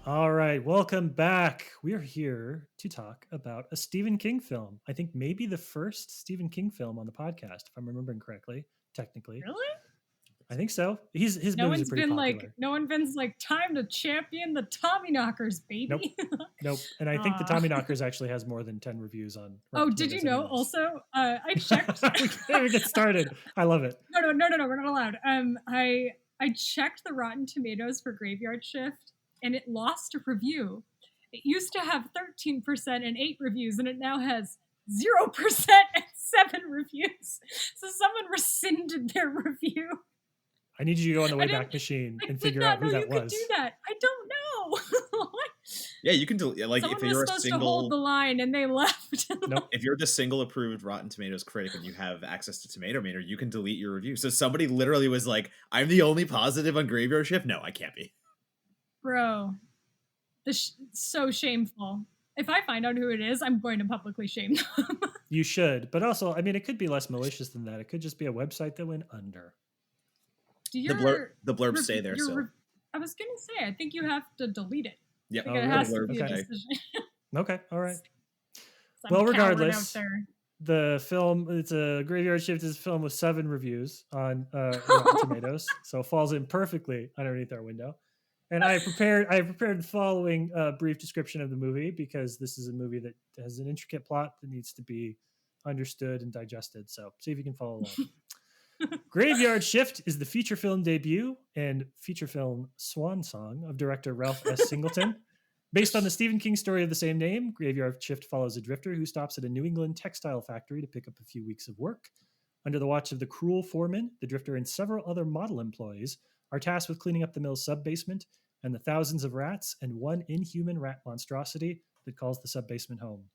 S1: All right, welcome back. We are here to talk about a Stephen King film. I think maybe the first Stephen King film on the podcast, if I'm remembering correctly, technically.
S3: Really?
S1: I think so. His movies are pretty popular.
S3: No one's been like, time to champion the Tommyknockers, baby.
S1: Nope. And I think the Tommyknockers actually has more than 10 reviews on.
S3: Oh, did you know? Also, I checked.
S1: We can't even get started. I love it.
S3: No, we're not allowed. I checked the Rotten Tomatoes for Graveyard Shift, and it lost a review. It used to have 13% and 8 reviews, and it now has 0% and 7 reviews. So someone rescinded their review.
S1: I need you to go on the Wayback Machine and figure out who that was.
S3: I didn't know you could do that. I don't know.
S2: Yeah, you can like
S3: Someone
S2: if
S3: was
S2: you're a
S3: supposed to hold the
S2: single
S3: line and they left.
S1: Nope.
S2: if you're the single approved Rotten Tomatoes critic and you have access to Tomato Meter, you can delete your review. So somebody literally was like, "I'm the only positive on Graveyard Shift." No, I can't be.
S3: Bro, so shameful. If I find out who it is, I'm going to publicly shame them.
S1: You should, but also, I mean, it could be less malicious than that. It could just be a website that went under.
S3: Do
S2: The blurbs stay there still.
S3: I was gonna say, I think you have to delete it.
S2: Yep.
S3: I think
S1: Oh,
S3: it
S1: really?
S3: has to be a
S1: Okay.
S3: decision.
S1: Okay, all right.
S3: Some
S1: Well,
S3: coward
S1: regardless,
S3: out there.
S1: the film, it's a Graveyard Shift is a film with 7 reviews on Rotten Tomatoes, so it falls in perfectly underneath our window. And I prepared the following brief description of the movie because this is a movie that has an intricate plot that needs to be understood and digested. So see if you can follow along. Graveyard Shift is the feature film debut and feature film swan song of director Ralph S. Singleton. Based on the Stephen King story of the same name, Graveyard Shift follows a drifter who stops at a New England textile factory to pick up a few weeks of work. Under the watch of the cruel foreman, the drifter and several other model employees are tasked with cleaning up the mill's sub-basement and the thousands of rats and one inhuman rat monstrosity that calls the sub-basement home.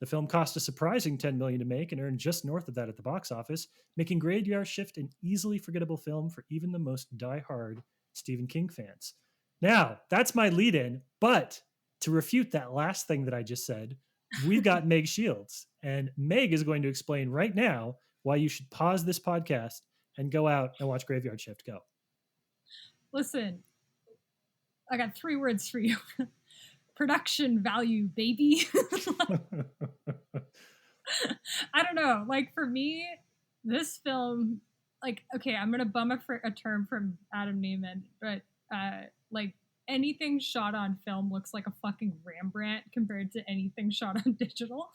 S1: The film cost a surprising $10 million to make and earned just north of that at the box office, making Graveyard Shift an easily forgettable film for even the most die-hard Stephen King fans. Now, that's my lead-in, but to refute that last thing that I just said, we've got Meg Shields, and Meg is going to explain right now why you should pause this podcast and go out and watch Graveyard Shift. Go.
S3: Listen, I got 3 words for you. Production value, baby. I don't know. Like, for me, this film, like, okay, I'm gonna bum a term from Adam Neiman, but like, anything shot on film looks like a fucking Rembrandt compared to anything shot on digital.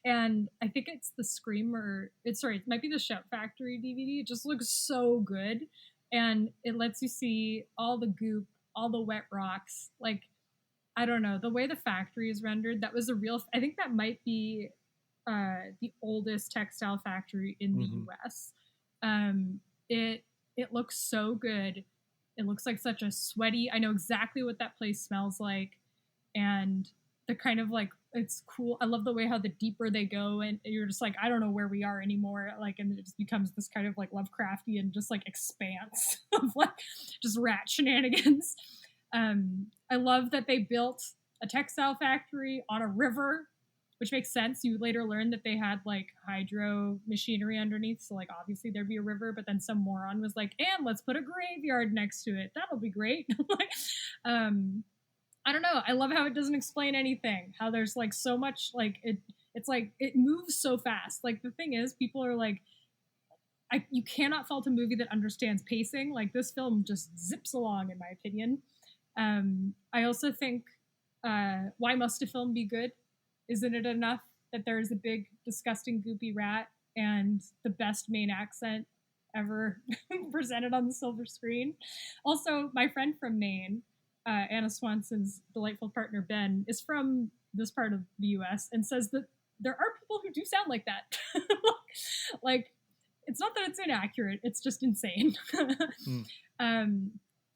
S3: And I think it's the Screamer, it might be the Shout Factory DVD. It just looks so good. And it lets you see all the goop, all the wet rocks. Like, I don't know, the way the factory is rendered, that was I think that might be the oldest textile factory in the US. It looks so good. It looks like such a sweaty, I know exactly what that place smells like. And the kind of like, it's cool. I love the way how the deeper they go and you're just like, I don't know where we are anymore. Like, and it just becomes this kind of like Lovecrafty and just like expanse of like just rat shenanigans. I love that they built a textile factory on a river, which makes sense. You later learn that they had like hydro machinery underneath, so like obviously there'd be a river, but then some moron was like, and let's put a graveyard next to it. That'll be great. Like, I don't know. I love how it doesn't explain anything. How there's like so much like it's like it moves so fast. Like the thing is, people are like, you cannot fault a movie that understands pacing. Like this film just zips along, in my opinion. I also think, why must a film be good? Isn't it enough that there's a big, disgusting, goopy rat and the best main accent ever presented on the silver screen? Also, my friend from Maine, Anna Swanson's delightful partner Ben, is from this part of the US and says that there are people who do sound like that. Like, it's not that it's inaccurate, it's just insane.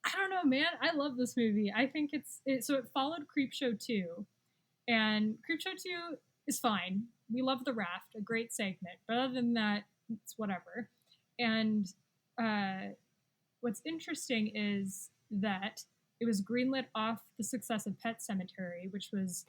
S3: I don't know, man. I love this movie. I think so it followed Creepshow 2. And Creepshow 2 is fine. We love the raft, a great segment. But other than that, it's whatever. And what's interesting is that it was greenlit off the success of Pet Sematary, which was,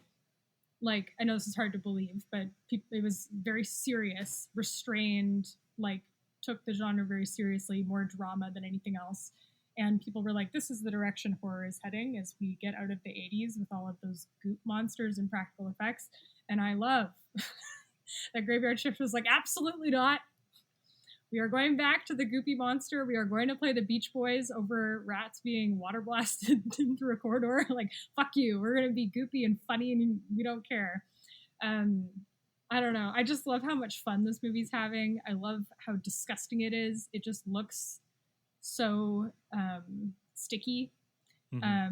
S3: like, I know this is hard to believe, but it was very serious, restrained, like, took the genre very seriously, more drama than anything else. And people were like, this is the direction horror is heading as we get out of the 80s with all of those goop monsters and practical effects. And I love that Graveyard Shift was like, absolutely not. We are going back to the goopy monster. We are going to play the Beach Boys over rats being water blasted through a corridor. Like, fuck you. We're going to be goopy and funny and we don't care. I don't know. I just love how much fun this movie's having. I love how disgusting it is. It just looks so sticky. I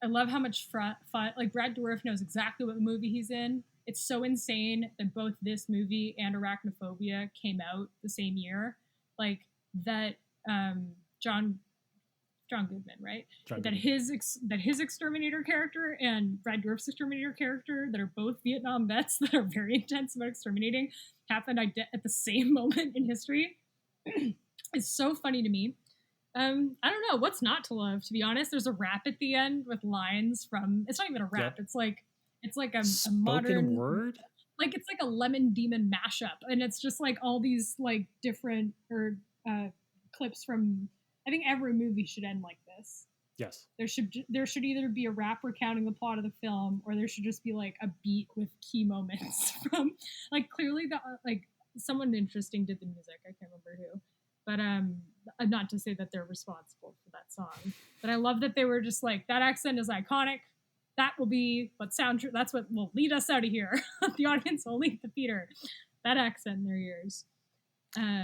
S3: love how much fun, like Brad Dourif knows exactly what movie he's in. It's so insane that both this movie and Arachnophobia came out the same year. Like that John John Goodman, right?
S1: John
S3: that
S1: Goodman.
S3: his exterminator character and Brad Dourif's exterminator character, that are both Vietnam vets that are very intense about exterminating, happened at the same moment in history. It's so funny to me. I don't know what's not to love, to be honest. There's a rap at the end with lines from, it's not even a rap.
S1: Yep.
S3: It's like a
S1: Spoken
S3: modern
S1: word.
S3: Like it's like a Lemon Demon mashup, and it's just like all these like different clips from. I think every movie should end like this.
S1: Yes.
S3: There should either be a rap recounting the plot of the film, or there should just be like a beat with key moments from, like, clearly the like someone interesting did the music. I can't remember who, but not to say that they're responsible for that song, but I love that they were just like, that accent is iconic. That will be what that's what will lead us out of here. The audience will leave the theater. That accent in their ears.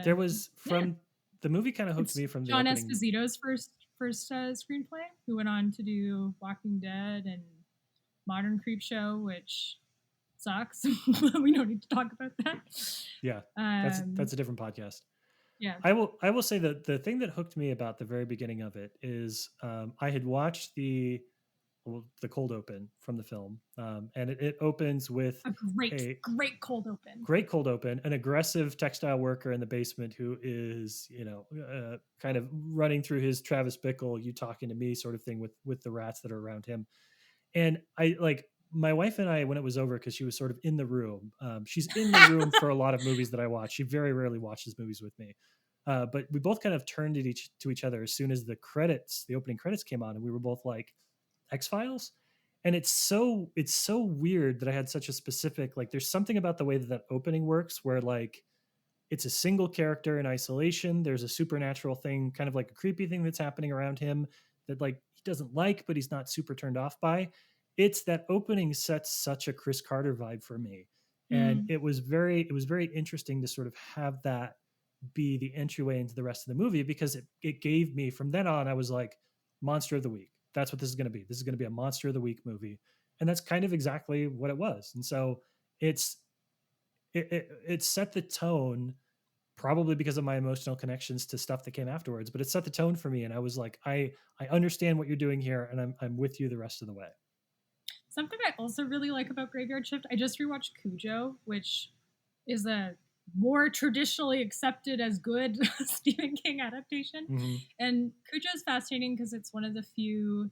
S1: There was the movie kind of hooked me from the
S3: John
S1: opening.
S3: Esposito's first screenplay, who went on to do Walking Dead and Modern Creepshow, which sucks. We don't need to talk about that.
S1: Yeah, that's a different podcast.
S3: Yeah,
S1: I will say that the thing that hooked me about the very beginning of it is I had watched the cold open from the film, and it opens with
S3: a great cold open.
S1: An aggressive textile worker in the basement who is, kind of running through his Travis Bickle, you talking to me sort of thing with the rats that are around him. And I, like, my wife and I, when it was over, because she was sort of in the room, she's in the room for a lot of movies that I watch. She very rarely watches movies with me. But we both kind of turned to each other as soon as the opening credits came on, and we were both like, X-Files. And it's so weird that I had such a specific, like, there's something about the way that opening works where, like, it's a single character in isolation. There's a supernatural thing, kind of like a creepy thing that's happening around him that, like, he doesn't like, but he's not super turned off by. It's that opening sets such a Chris Carter vibe for me. And it was very interesting to sort of have that be the entryway into the rest of the movie, because it gave me, from then on, I was like, Monster of the Week. That's what this is going to be. This is going to be a Monster of the Week movie. And that's kind of exactly what it was. And so it set the tone, probably because of my emotional connections to stuff that came afterwards, but it set the tone for me. And I was like, I understand what you're doing here, and I'm with you the rest of the way.
S3: Something I also really like about Graveyard Shift, I just rewatched Cujo, which is a more traditionally accepted as good Stephen King adaptation.
S1: Mm-hmm.
S3: And Cujo is fascinating because it's one of the few,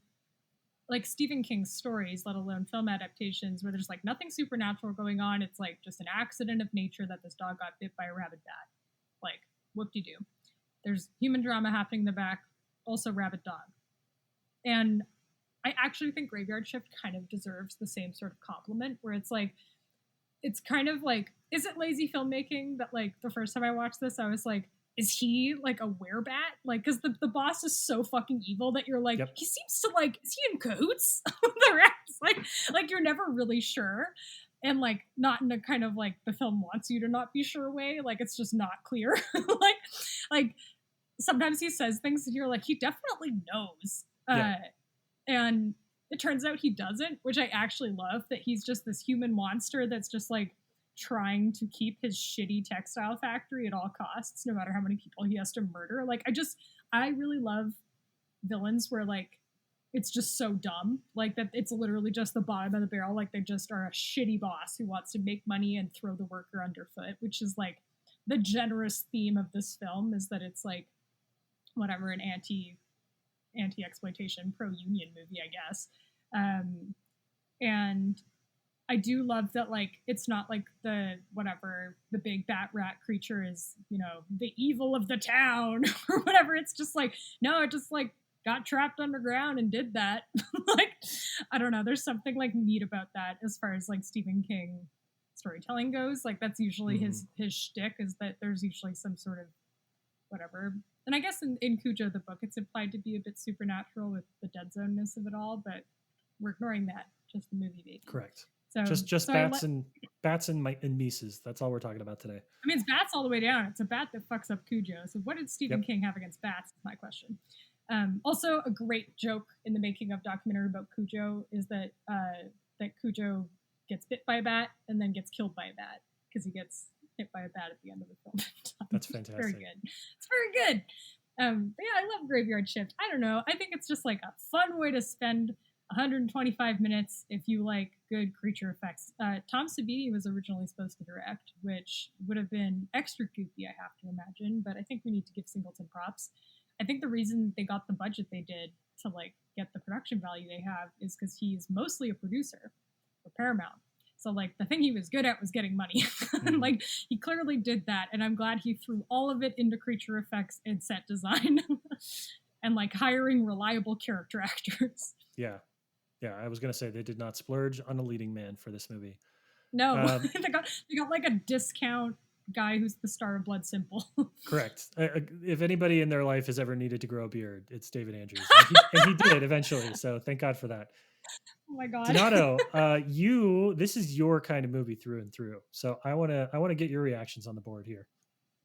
S3: like, Stephen King stories, let alone film adaptations, where there's like nothing supernatural going on. It's like just an accident of nature that this dog got bit by a rabid bat. Like, whoop-de-doo. There's human drama happening in the back, also rabid dog. And I actually think Graveyard Shift kind of deserves the same sort of compliment, where it's like, it's kind of like, is it lazy filmmaking that, like, the first time I watched this, I was like, is he like a werebat? Like, because the boss is so fucking evil that you're like, He seems to, like, is he in cahoots with the rats? Like you're never really sure. And, like, not in a kind of, like, the film wants you to not be sure way. Like, it's just not clear. like sometimes he says things and you're like, he definitely knows. And it turns out he doesn't, which I actually love, that he's just this human monster that's just, like, trying to keep his shitty textile factory at all costs, no matter how many people he has to murder. Like, I really love villains where, like, it's just so dumb, like, that it's literally just the bottom of the barrel. Like, they just are a shitty boss who wants to make money and throw the worker underfoot, which is, like, the generous theme of this film, is that it's, like, whatever, an anti-exploitation, pro-union movie, I guess. And I do love that, like, it's not like the big bat rat creature is, the evil of the town or whatever. It's just like, no, it just, like, got trapped underground and did that. Like, I don't know. There's something, like, neat about that as far as, like, Stephen King storytelling goes. Like, that's usually his shtick, is that there's usually some sort of whatever. And I guess in Cujo, the book, it's implied to be a bit supernatural with the dead zone-ness of it all, but we're ignoring that. Just the movie, baby.
S1: Correct.
S3: So
S1: just bats and mices. That's all we're talking about today.
S3: I mean, it's bats all the way down. It's a bat that fucks up Cujo. So what did Stephen King have against bats? Is my question. Also, a great joke in the making of documentary about Cujo is that Cujo gets bit by a bat and then gets killed by a bat, because he gets hit by a bat at the end of the film.
S1: That's fantastic.
S3: Very good. It's very good. But yeah, I love Graveyard Shift. I don't know. I think it's just like a fun way to spend 125 minutes if you like good creature effects. Tom Savini was originally supposed to direct, which would have been extra goopy, I have to imagine. But I think we need to give Singleton props. I think the reason they got the budget they did to like get the production value they have is because he's mostly a producer for Paramount. So like the thing he was good at was getting money. And like he clearly did that. And I'm glad he threw all of it into creature effects and set design and like hiring reliable character actors.
S1: Yeah. Yeah. I was going to say they did not splurge on a leading man for this movie.
S3: No, they got like a discount guy who's the star of Blood Simple.
S1: Correct. If anybody in their life has ever needed to grow a beard, it's David Andrews. And he did eventually. So thank God for that.
S3: Oh my God.
S1: Donato, this is your kind of movie through and through. So I want to get your reactions on the board here.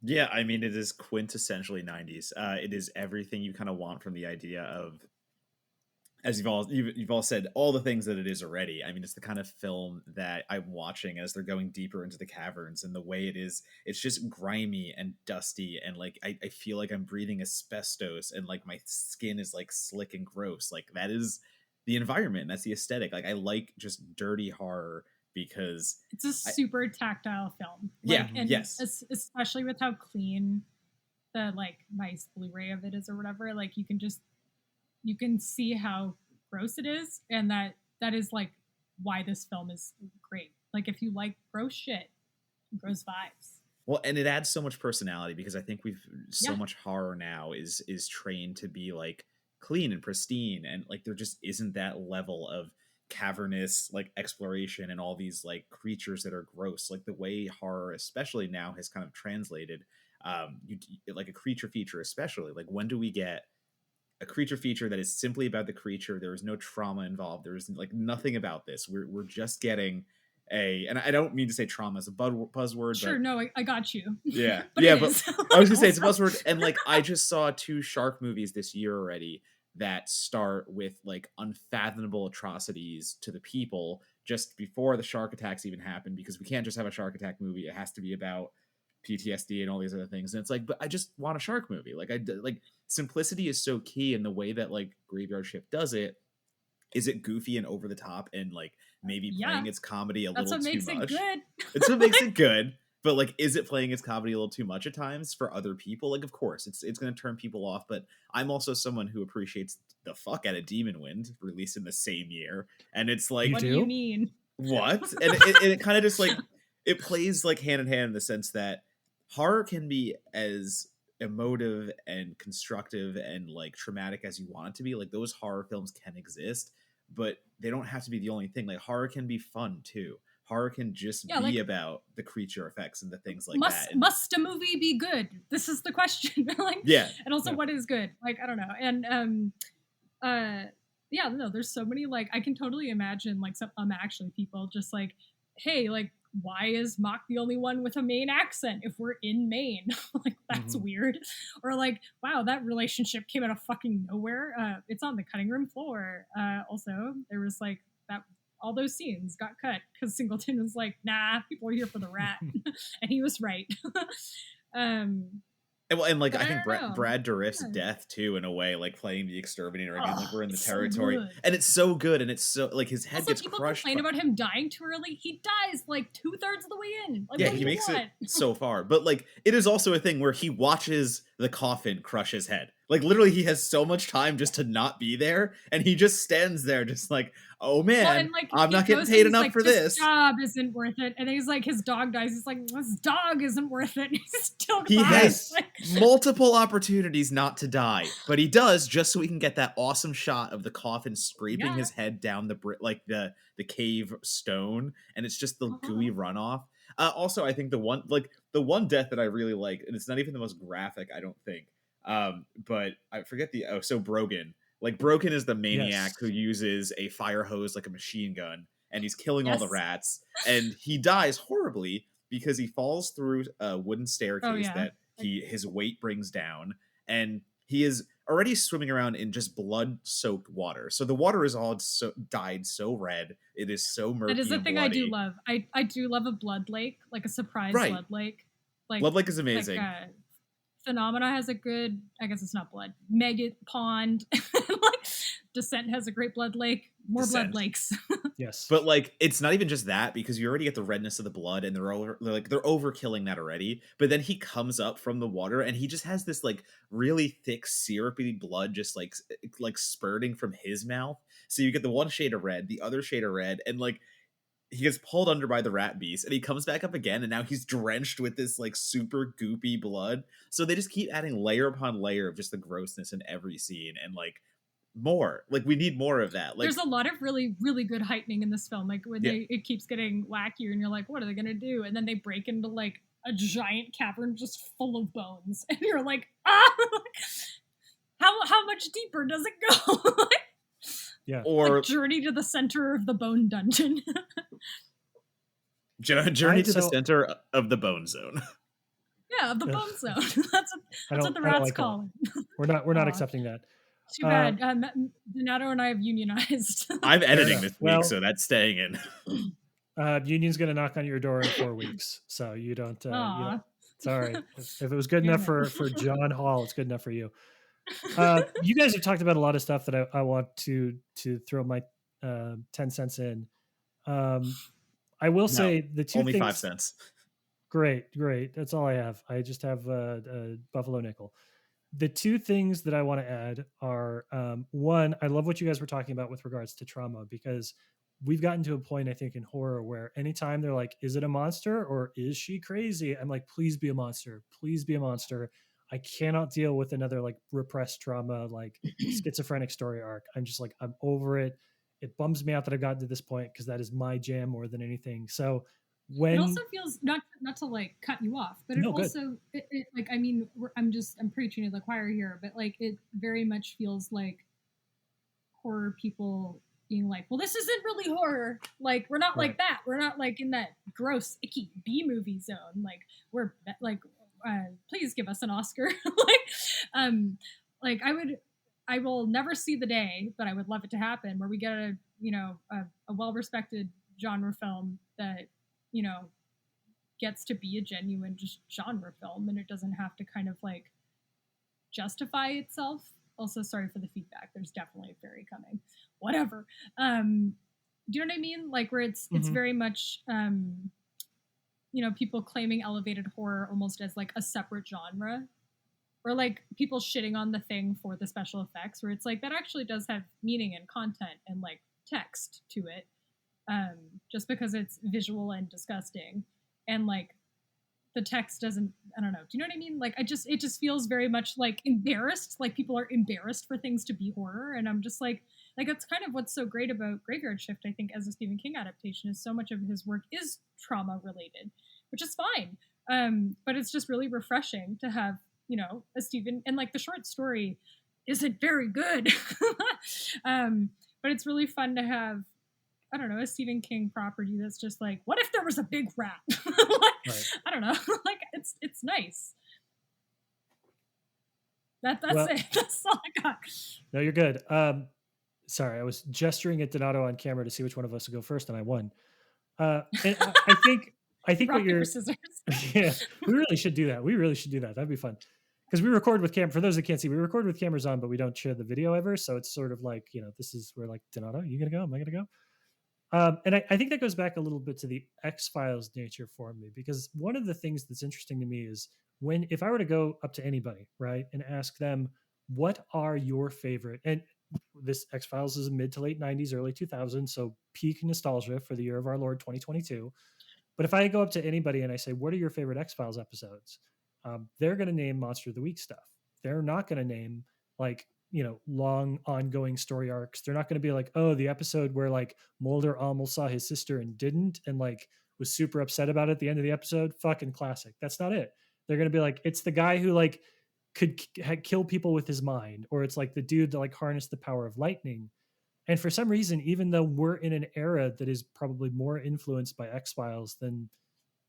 S2: Yeah, I mean, it is quintessentially 90s. It is everything you kind of want from the idea of, as you've all said, all the things that it is already. I mean, it's the kind of film that I'm watching as they're going deeper into the caverns, and the way it is, it's just grimy and dusty, and like I feel like I'm breathing asbestos, and like my skin is like slick and gross. Like that is the environment. That's the aesthetic. Like I like just dirty horror because
S3: it's a super tactile film.
S2: Like,
S3: and especially with how clean the like nice Blu-ray of it is or whatever. Like you can see how gross it is, and that is like why this film is great. Like if you like gross shit, gross vibes.
S2: Well, and it adds so much personality because I think so much horror now is trained to be like clean and pristine, and like there just isn't that level of cavernous like exploration and all these like creatures that are gross. Like the way horror especially now has kind of translated like a creature feature, especially like when do we get a creature feature that is simply about the creature? There is no trauma involved. There is like nothing about this. We're just getting and I don't mean to say trauma as a buzzword.
S3: Sure,
S2: but,
S3: no, I got you.
S2: Yeah,
S3: but
S2: yeah, but I was gonna say it's a buzzword, and like I just saw 2 shark movies this year already that start with like unfathomable atrocities to the people just before the shark attacks even happen, because we can't just have a shark attack movie. It has to be about PTSD and all these other things. And it's like, but I just want a shark movie. Like like simplicity is so key, and the way that like Graveyard Shift does it, is it goofy and over the top and like maybe playing its comedy a little too much.
S3: That's what makes it good.
S2: It's what makes it good. But like, is it playing its comedy a little too much at times for other people? Like, of course, it's going to turn people off. But I'm also someone who appreciates the fuck out of Demon Wind, released in the same year. And it's like,
S3: what do you mean?
S2: What? And it kind of just like, it plays like hand in hand in the sense that horror can be as emotive and constructive and like traumatic as you want it to be. Like those horror films can exist, but they don't have to be the only thing. Like horror can be fun too. Horror can just be like, about the creature effects and the things like that.
S3: Must a movie be good? This is the question. Like,
S2: yeah.
S3: And also, what is good? Like, I don't know. And yeah, no, there's so many. Like, I can totally imagine like some actually people just like, hey, like, why is Mock the only one with a Maine accent if we're in Maine? Like, that's weird. Or like, wow, that relationship came out of fucking nowhere. It's on the cutting room floor. Also, there was like that. All those scenes got cut because Singleton was like, nah, people are here for the rat. And he was right.
S2: And like I think Brad Dourif's death too, in a way, like playing the exterminator again, like we're in the territory, so and it's so good, and it's so like his head gets crushed.
S3: People complain about him dying too early. He dies like 2/3 of the way in. Like,
S2: yeah, he makes it so far, but like it is also a thing where he watches the coffin crush his head. Like literally, he has so much time just to not be there, and he just stands there, just like, oh man, well, and, like, I'm not getting paid enough for this.
S3: Job isn't worth it. And then he's like, his dog dies. He's like, this dog isn't worth it. He's still
S2: he has multiple opportunities not to die, but he does just so we can get that awesome shot of the coffin scraping his head down the cave stone, and it's just the gooey runoff. Also, I think the one death that I really like, and it's not even the most graphic, I don't think. But I forget so Brogan. Like Brogan is the maniac who uses a fire hose like a machine gun, and he's killing all the rats, and he dies horribly because he falls through a wooden staircase that his weight brings down, and he is already swimming around in just blood-soaked water. So the water is all dyed so red. It is so murky.
S3: That is the thing
S2: bloody.
S3: I do love. I do love a blood lake, like a surprise blood lake. Like
S2: blood lake is amazing.
S3: Like, Phenomena has a good, I guess it's not blood, Megget Pond. Like, Descent has a great blood lake. More blood
S2: Descent.
S3: lakes.
S1: Yes.
S2: But like, it's not even just that, because you already get the redness of the blood, and they're overkilling that already. But then he comes up from the water, and he just has this like really thick syrupy blood, just like spurting from his mouth. So you get the one shade of red, the other shade of red, and like he gets pulled under by the rat beast, and he comes back up again, and now he's drenched with this like super goopy blood. So they just keep adding layer upon layer of just the grossness in every scene, and like more. Like, we need more of that. Like,
S3: there's a lot of really, really good heightening in this film. Like when
S2: Yeah.
S3: it keeps getting wackier, and you're like, what are they gonna do? And then they break into like a giant cavern just full of bones, and you're like, how much deeper does it go?
S1: Yeah.
S2: or
S3: Like Journey to the Center of the Bone Dungeon.
S2: Journey to the
S1: so-
S2: center of the bone zone.
S3: Yeah, of the
S1: Ugh.
S3: Bone Zone. That's what the
S1: I don't
S3: rats
S1: like that.
S3: call it.
S1: We're not
S3: Aw.
S1: accepting that.
S3: Too bad. Donato and I have unionized.
S2: I'm editing
S1: enough.
S2: this week,
S1: Well-
S2: so that's staying in.
S1: Union's going to knock on your door in 4 weeks, so you don't.
S3: Aw.
S1: Sorry, if it was good
S3: Damn
S1: enough
S3: it.
S1: for John Hall, it's good enough for you. You guys have talked about a lot of stuff that I want to throw my 10 cents in. I will say the two
S2: Only
S1: things.
S2: 5 cents.
S1: Great. That's all I have. I just have a Buffalo nickel. The two things that I want to add are one, I love what you guys were talking about with regards to trauma, because we've gotten to a point, I think, in horror where anytime they're like, is it a monster or is she crazy? I'm like, please be a monster. Please be a monster. I cannot deal with another like repressed trauma, like schizophrenic story arc. I'm just like, I'm over it. It bums me out that I've gotten to this point, because that is my jam more than anything. So when
S3: It also feels not to like cut you off, but it
S1: No, good.
S3: also it like, I mean, I'm preaching to the choir here, but like it very much feels like horror people being like, well, this isn't really horror. Like, we're not like
S1: Right.
S3: that. We're not like in that gross, icky B movie zone. Like, we're like, please give us an Oscar. Like I will never see the day, but I would love it to happen, where we get a well-respected genre film that, gets to be a genuine just genre film, and it doesn't have to kind of like justify itself. Also, sorry for the feedback. There's definitely a fairy coming. Whatever. Do you know what I mean? Like, where it's
S1: Mhm.
S3: very much people claiming elevated horror almost as like a separate genre, or like people shitting on The Thing for the special effects, where it's like that actually does have meaning and content and like text to it, just because it's visual and disgusting, and like the text doesn't, I don't know, do you know what I mean? Like, it just feels very much like embarrassed, like people are embarrassed for things to be horror, and I'm just like that's kind of what's so great about Graveyard Shift, I think, as a Stephen King adaptation, is so much of his work is trauma related, which is fine, but it's just really refreshing to have a Stephen, and like the short story isn't very good, but it's really fun to have, I don't know, a Stephen King property that's just like, what if there was a big rat?
S1: Right.
S3: I don't know. Like, it's nice. That's
S1: Well-
S3: it. That's all I got.
S1: No, you're good. Sorry, I was gesturing at Donato on camera to see which one of us would go first, and I won. And I think
S3: Rock,
S1: what you're
S3: paper, scissors.
S1: yeah, we really should do that. That'd be fun. Because we record with for those that can't see, we record with cameras on, but we don't share the video ever. So it's sort of like, we're like, Donato, you gonna go? Am I gonna go? And I think that goes back a little bit to the X-Files nature for me, because one of the things that's interesting to me is if I were to go up to anybody, right, and ask them, what are your favorite, and this X-Files is mid to late 90s, early 2000s, so peak nostalgia for the year of our Lord 2022. But if I go up to anybody and I say, what are your favorite X-Files episodes? They're going to name Monster of the Week stuff. They're not going to name like, long ongoing story arcs. They're not going to be like, oh, the episode where like Mulder almost saw his sister and didn't, and like was super upset about it at the end of the episode. Fucking classic. That's not it. They're going to be like, it's the guy who like could kill people with his mind, or it's like the dude that like harnessed the power of lightning. And for some reason, even though we're in an era that is probably more influenced by X-Files than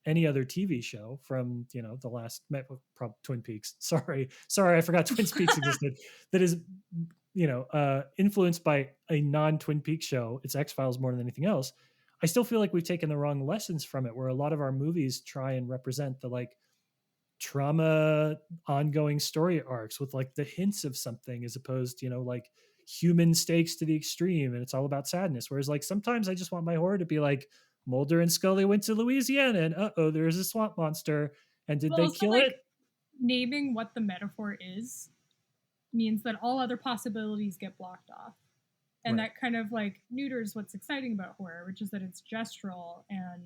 S1: any other TV show from, the last Twin Peaks. Sorry, I forgot Twin Peaks existed. That is, influenced by a non-Twin Peaks show. It's X-Files more than anything else. I still feel like we've taken the wrong lessons from it, where a lot of our movies try and represent the like trauma ongoing story arcs with like the hints of something, as opposed to, like human stakes to the extreme and it's all about sadness. Whereas like sometimes I just want my horror to be like Mulder and Scully went to Louisiana and there's a swamp monster, and did
S3: Well,
S1: they
S3: also
S1: kill
S3: like
S1: it?
S3: naming what the metaphor is means that all other possibilities get blocked off. And
S1: Right.
S3: that kind of like neuters what's exciting about horror, which is that it's gestural and,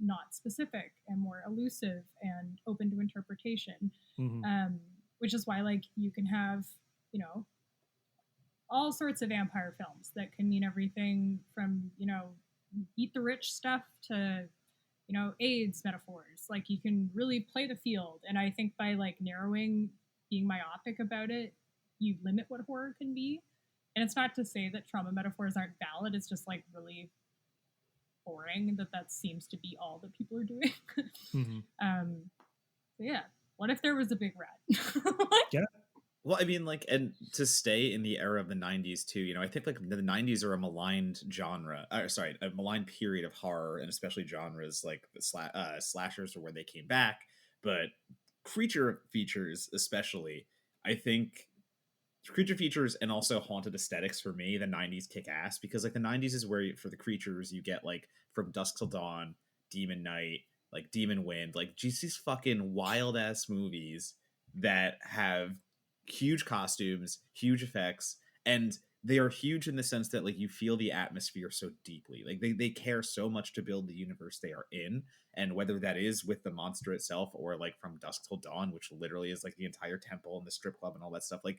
S3: not specific and more elusive and open to interpretation.
S1: Mm-hmm.
S3: Which is why like you can have, all sorts of vampire films that can mean everything from, eat the rich stuff to, AIDS metaphors. Like you can really play the field. And I think by like narrowing, being myopic about it, you limit what horror can be. And it's not to say that trauma metaphors aren't valid. It's just like really boring that seems to be all that people are doing.
S1: Mm-hmm.
S3: So yeah, what if there was a big rat?
S1: Yeah.
S2: Well, I mean, like, and to stay in the era of the 90s too, I think like the 90s are a maligned genre, sorry, a maligned period of horror, and especially genres like the slashers are where they came back, but creature features especially, I think creature features and also haunted aesthetics, for me the 90s kick ass, because like the 90s is where for the creatures you get like From Dusk Till Dawn, Demon Night, like Demon Wind, like just these fucking wild ass movies that have huge costumes, huge effects, and they are huge in the sense that like you feel the atmosphere so deeply. Like they care so much to build the universe they are in, and whether that is with the monster itself or like From Dusk Till Dawn, which literally is like the entire temple and the strip club and all that stuff, like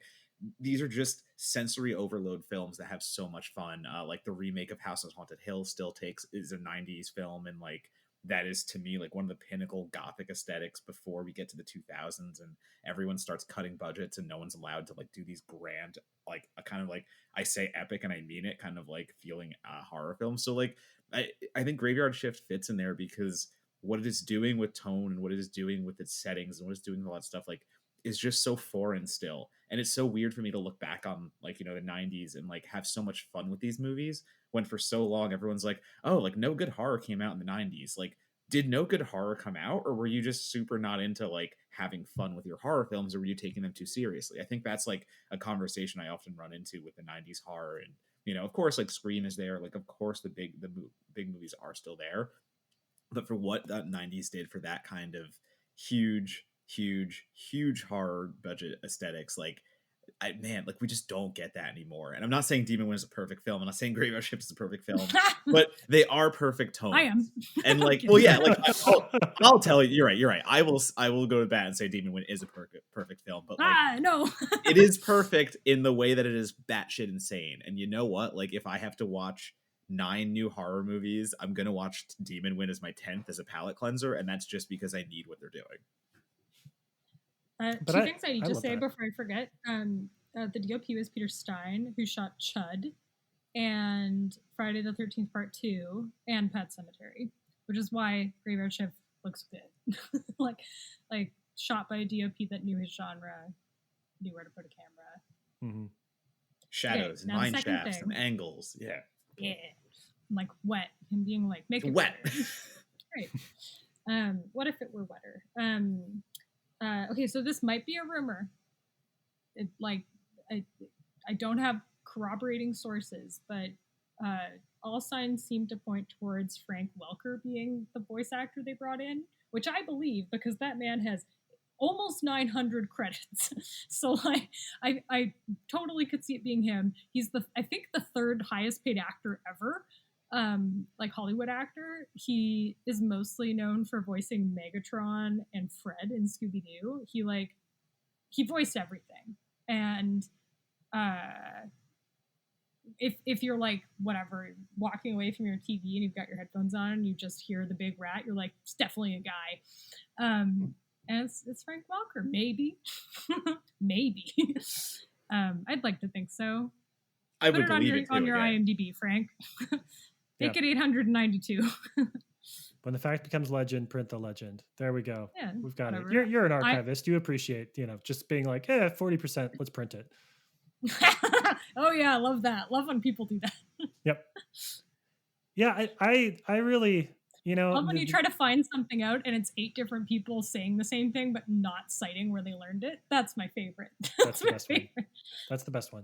S2: these are just sensory overload films that have so much fun. Like the remake of House on Haunted Hill still is a 90s film, and like that is to me like one of the pinnacle gothic aesthetics before we get to the 2000s and everyone starts cutting budgets and no one's allowed to like do these grand, like a kind of like, I say epic and I mean it, kind of like feeling horror films. So like I think Graveyard Shift fits in there because what it is doing with tone and what it is doing with its settings and what it's doing with all that stuff like is just so foreign still. And it's so weird for me to look back on like, the 90s and like have so much fun with these movies when for so long everyone's like, oh, like no good horror came out in the 90s. Like, did no good horror come out, or were you just super not into like having fun with your horror films, or were you taking them too seriously? I think that's like a conversation I often run into with the 90s horror. And of course like Scream is there, like of course the big movies are still there, but for what that 90s did for that kind of huge horror budget aesthetics, like like we just don't get that anymore. And I'm not saying Demon Wind is a perfect film. I'm not saying Graveyard Shift is a perfect film, but they are perfect tones.
S3: I am.
S2: And like, well, yeah, like I'll tell you, you're right. I will go to bat and say Demon Wind is a perfect film, but like,
S3: no,
S2: it is perfect in the way that it is batshit insane. And you know what? Like, if I have to watch 9 new horror movies, I'm gonna watch Demon Wind as my 10th as a palate cleanser, and that's just because I need what they're doing.
S3: Two things I need to say before I forget. The DOP was Peter Stein, who shot Chud and Friday the 13th Part 2 and Pet Sematary, which is why Graveyard Shift looks good. like shot by a DOP that knew his genre, knew where to put a camera.
S2: Mm-hmm. Shadows, okay, mine shafts, and angles. Yeah.
S3: Yeah. Like wet. Him being like, make it
S2: wet.
S3: Right. What if it were wetter? Okay, so this might be a rumor. I don't have corroborating sources, but all signs seem to point towards Frank Welker being the voice actor they brought in, which I believe because that man has almost 900 credits. So I totally could see it being him. He's I think the 3rd highest paid actor ever. Like Hollywood actor. He is mostly known for voicing Megatron and Fred in Scooby-Doo. He voiced everything. And if you're like whatever walking away from your TV and you've got your headphones on and you just hear the big rat, you're like, it's definitely a guy. And it's Frank Welker, maybe. Maybe. I'd like to think so.
S2: I would believe it
S3: on your IMDb, Frank. Make it 892.
S1: When the fact becomes legend, print the legend. There we go.
S3: Yeah,
S1: we've got it. You're an archivist. You appreciate, just being like, 40%, let's print it.
S3: Oh yeah, I love that. Love when people do that.
S1: Yep. Yeah, I really You know,
S3: Love when you try to find something out and it's 8 different people saying the same thing but not citing where they learned it. That's my favorite.
S1: That's the best one. That's the best one.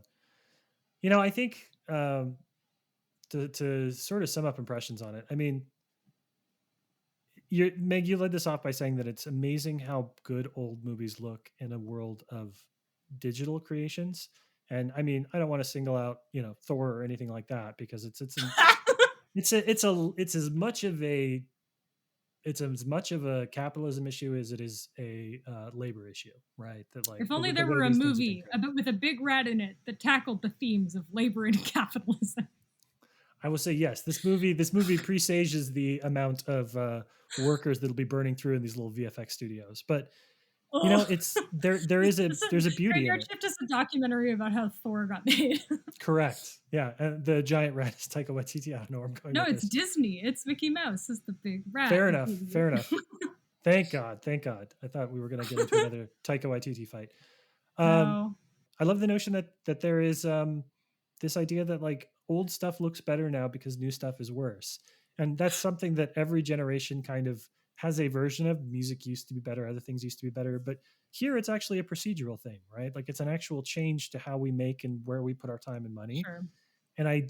S1: You know, I think to sort of sum up impressions on it, I mean, Meg, you led this off by saying that it's amazing how good old movies look in a world of digital creations. And I mean, I don't want to single out, you know, Thor or anything like that because it's as much of a capitalism issue as it is a labor issue, right? That like
S3: If only
S1: the
S3: there
S1: way
S3: were a
S1: these things have been
S3: movie
S1: created.
S3: with a big rat in it that tackled the themes of labor and capitalism.
S1: I will say yes. This movie presages the amount of workers that'll be burning through in these little VFX studios. But you know, it's there's a beauty in
S3: Graveyard
S1: it.
S3: Shift is a documentary about how Thor got made.
S1: Correct. Yeah, and the giant rat is Taika Waititi. I don't know where I'm going
S3: No,
S1: with
S3: it's
S1: this.
S3: Disney. It's Mickey Mouse is the big rat.
S1: Fair enough. Fair enough. Thank God. Thank God. I thought we were going to get into another Taika Waititi fight.
S3: No.
S1: I love the notion that there is this idea that like old stuff looks better now because new stuff is worse, and that's something that every generation kind of has a version of. Music used to be better, other things used to be better, but here it's actually a procedural thing, right? Like it's an actual change to how we make and where we put our time and money.
S3: Sure.
S1: And I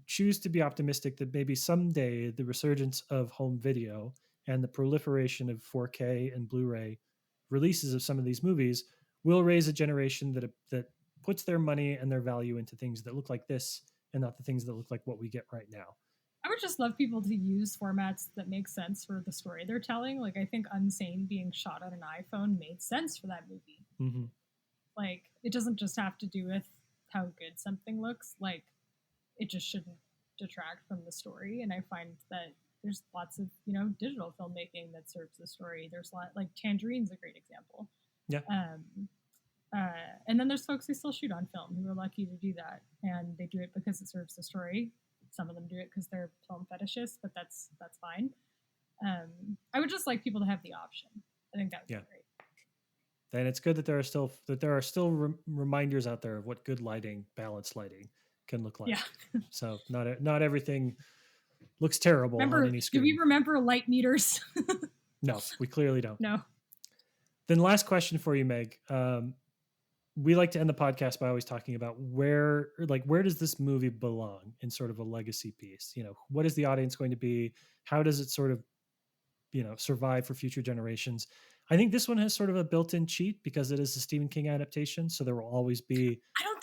S1: choose to be optimistic that maybe someday the resurgence of home video and the proliferation of 4K and Blu-ray releases of some of these movies will raise a generation that puts their money and their value into things that look like this and not the things that look like what we get right now.
S3: I would just love people to use formats that make sense for the story they're telling. Like I think Unsane being shot on an iPhone made sense for that movie.
S1: Mm-hmm.
S3: Like it doesn't just have to do with how good something looks. Like it just shouldn't detract from the story. And I find that there's lots of, you know, digital filmmaking that serves the story. There's a lot, like Tangerine's a great example.
S1: Yeah.
S3: And then there's folks who still shoot on film who are lucky to do that, and they do it because it serves the story. Some of them do it because they're film fetishists, but that's fine. I would just like people to have the option. I think that would be great.
S1: And it's good that there are still reminders out there of what good lighting, balanced lighting, can look like.
S3: Yeah.
S1: So not everything looks terrible on any screen.
S3: Do we remember light meters?
S1: No, we clearly don't.
S3: No.
S1: Then last question for you, Meg. We like to end the podcast by always talking about where does this movie belong in sort of a legacy piece? You know, what is the audience going to be? How does it sort of, you know, survive for future generations? I think this one has sort of a built-in cheat because it is a Stephen King adaptation, so there will always be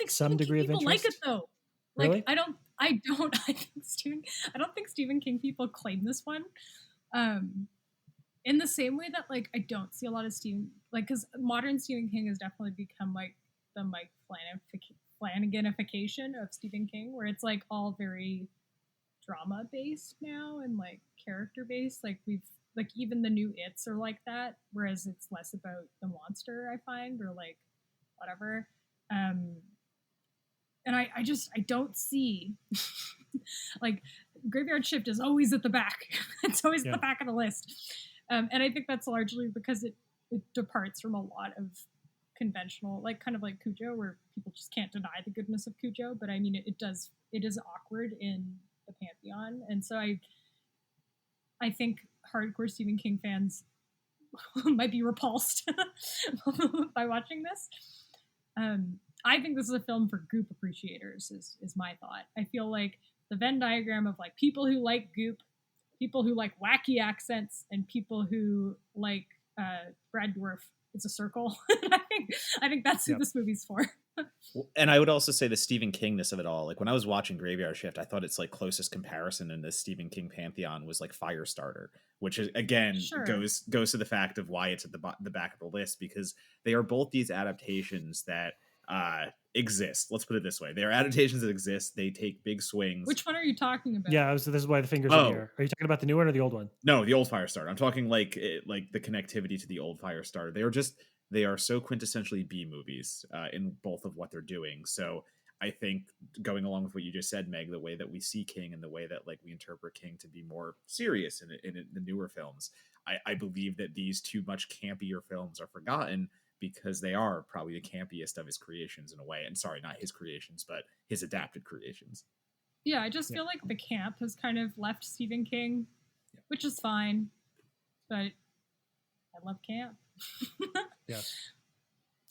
S1: some degree of interest.
S3: Like it though. Like
S1: really?
S3: I don't think Stephen King people claim this one. In the same way that like I don't see a lot of because modern Stephen King has definitely become like the Mike Flanaganification of Stephen King, where it's like all very drama based now and like character based. Like even the new It's are like that, whereas it's less about the monster, I find, or like whatever. And I don't see like Graveyard Shift is always at the back. It's always at the back of the list. And I think that's largely because it departs from a lot of conventional, like kind of like Cujo, where people just can't deny the goodness of Cujo. But I mean, it is awkward in the pantheon. And so I think hardcore Stephen King fans might be repulsed by watching this. I think this is a film for goop appreciators is my thought. I feel like the Venn diagram of like people who like goop, people who like wacky accents, and people who like Brad Dourif, it's a circle. I think that's who this movie's for.
S2: And I would also say the Stephen Kingness of it all. Like when I was watching Graveyard Shift, I thought its like closest comparison in the Stephen King pantheon was like Firestarter, which is again goes to the fact of why it's at the back of the list, because they are both these adaptations that exist. Let's put it this way: they are adaptations that exist. They take big swings.
S3: Which one are you talking about?
S1: Yeah, this is why the fingers in the air. Are you talking about the new one or the old one?
S2: No, the old Firestarter. I'm talking like the connectivity to the old Firestarter. They are so quintessentially B movies in both of what they're doing. So I think going along with what you just said, Meg, the way that we see King and the way that like we interpret King to be more serious in the newer films, I believe that these too much campier films are forgotten because they are probably the campiest of his creations in a way. And sorry, not his creations, but his adapted creations.
S3: Yeah, I just feel like the camp has kind of left Stephen King, which is fine, but I love camp.
S1: Yeah.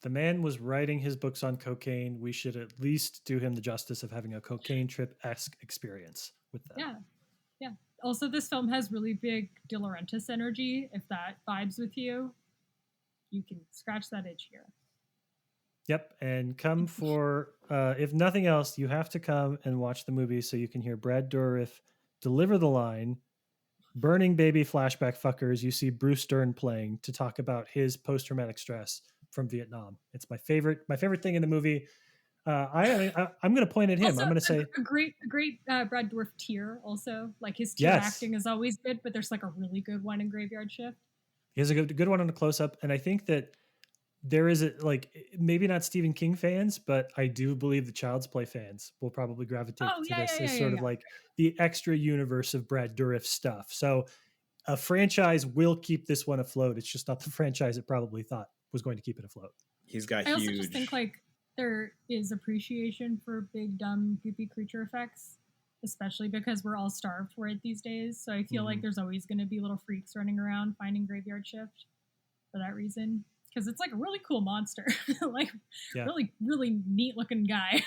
S1: The man was writing his books on cocaine. We should at least do him the justice of having a cocaine trip-esque experience with them.
S3: Yeah. Yeah. Also, this film has really big De Laurentiis energy. If that vibes with you, you can scratch that itch here.
S1: Yep. And come for, if nothing else, you have to come and watch the movie so you can hear Brad Dourif deliver the line, "Burning baby flashback fuckers." You see Bruce Dern playing to talk about his post-traumatic stress from Vietnam. It's my favorite thing in the movie. I'm going to point at him.
S3: Also,
S1: I'm going to say
S3: a great Brad Dourif tear. Also, like his tear
S1: yes.
S3: acting is always good, but there's like a really good one in Graveyard Shift.
S1: He has a good one on a close up, and I think that there is maybe not Stephen King fans, but I do believe the Child's Play fans will probably gravitate to this as sort of like the extra universe of Brad Dourif stuff. So a franchise will keep this one afloat. It's just not the franchise it probably thought was going to keep it afloat.
S2: He's got
S3: I also just think like there is appreciation for big, dumb, goopy creature effects, especially because we're all starved for it these days. So I feel like there's always going to be little freaks running around finding Graveyard Shift for that reason. Because it's like a really cool monster, really, really neat looking guy.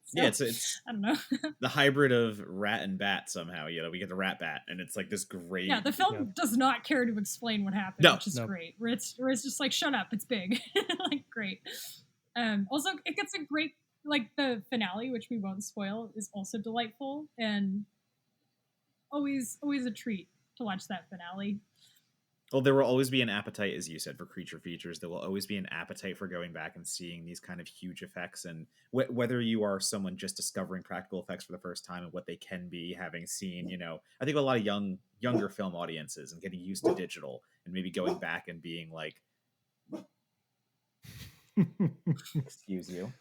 S3: So,
S2: it's
S3: I don't know,
S2: the hybrid of rat and bat somehow. We get the rat bat, and it's like this great.
S3: Yeah, the film does not care to explain what happened, which is great. Where it's just like, shut up, it's big, like great. Also, it gets a great the finale, which we won't spoil, is also delightful and always a treat to watch that finale.
S2: Well, there will always be an appetite, as you said, for creature features. There will always be an appetite for going back and seeing these kind of huge effects. And whether you are someone just discovering practical effects for the first time and what they can be, having seen, I think a lot of younger film audiences and getting used to digital and maybe going back and being like, excuse you.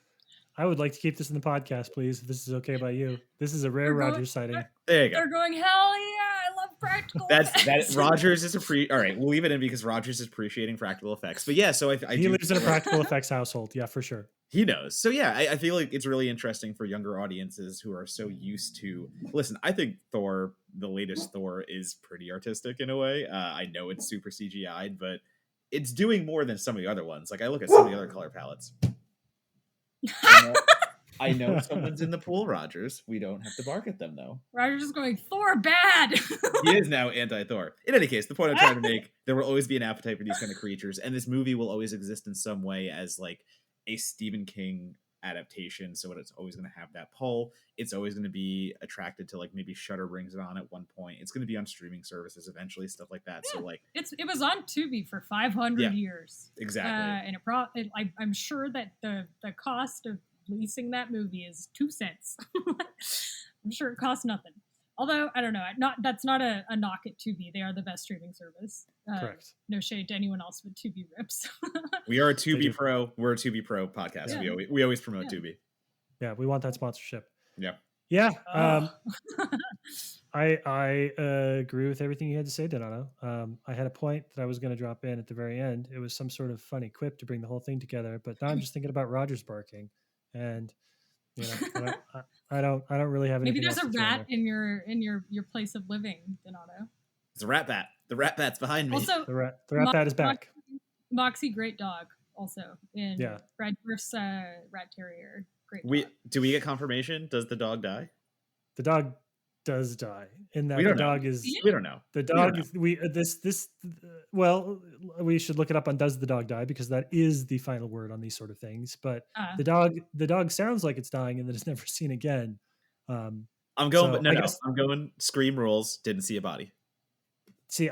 S1: I would like to keep this in the podcast, please. If this is okay by you. This is a rare Rogers sighting.
S2: There you go.
S3: They're going, hell yeah, I love practical effects.
S2: Rogers is all right, we'll leave it in because Rogers is appreciating practical effects. But yeah, so he
S1: lives in a practical effects household. Yeah, for sure.
S2: He knows. So yeah, I feel like it's really interesting for younger audiences who are so used to. Listen, I think Thor, the latest Thor, is pretty artistic in a way. I know it's super CGI'd, but it's doing more than some of the other ones. Like I look at some of the other color palettes. I know someone's in the pool, Rogers. We don't have to bark at them, though.
S3: Rogers is going, Thor bad!
S2: He is now anti-Thor. In any case, the point I'm trying to make, there will always be an appetite for these kind of creatures, and this movie will always exist in some way as like a Stephen King adaptation, so it's always going to have that pull. It's always going to be attracted to like maybe Shudder brings it on at one point. It's going to be on streaming services eventually, stuff like that. Yeah, so like
S3: it was on Tubi for 500 years.
S2: Exactly.
S3: And I'm sure that the cost of leasing that movie is 2 cents. I'm sure it costs nothing. Although I don't know, that's not a knock at Tubi. They are the best streaming service.
S1: Correct.
S3: No shade to anyone else, but Tubi rips.
S2: We are a Tubi Pro. We're a Tubi Pro podcast. Yeah. We always promote Tubi.
S1: Yeah, we want that sponsorship.
S2: Yeah.
S1: Yeah. I agree with everything you had to say, Donato. I had a point that I was going to drop in at the very end. It was some sort of funny quip to bring the whole thing together, but now I'm just thinking about Rogers barking, and I don't really have anything.
S3: Maybe there's a rat in your place of living, Donato.
S2: It's a rat bat. The rat bat's behind me.
S3: Also,
S1: the rat bat is back.
S3: Moxie, great dog. Also in Brad Dourif's rat terrier. Great dog.
S2: Do we get confirmation? Does the dog die?
S1: The dog does die. In that
S2: we don't
S1: know.
S2: We don't know.
S1: The dog is well, we should look it up on Does the Dog Die, because that is the final word on these sort of things. But the dog sounds like it's dying and that it's never seen again.
S2: I'm going, but no. I'm going Scream rules. Didn't see a body.
S1: See,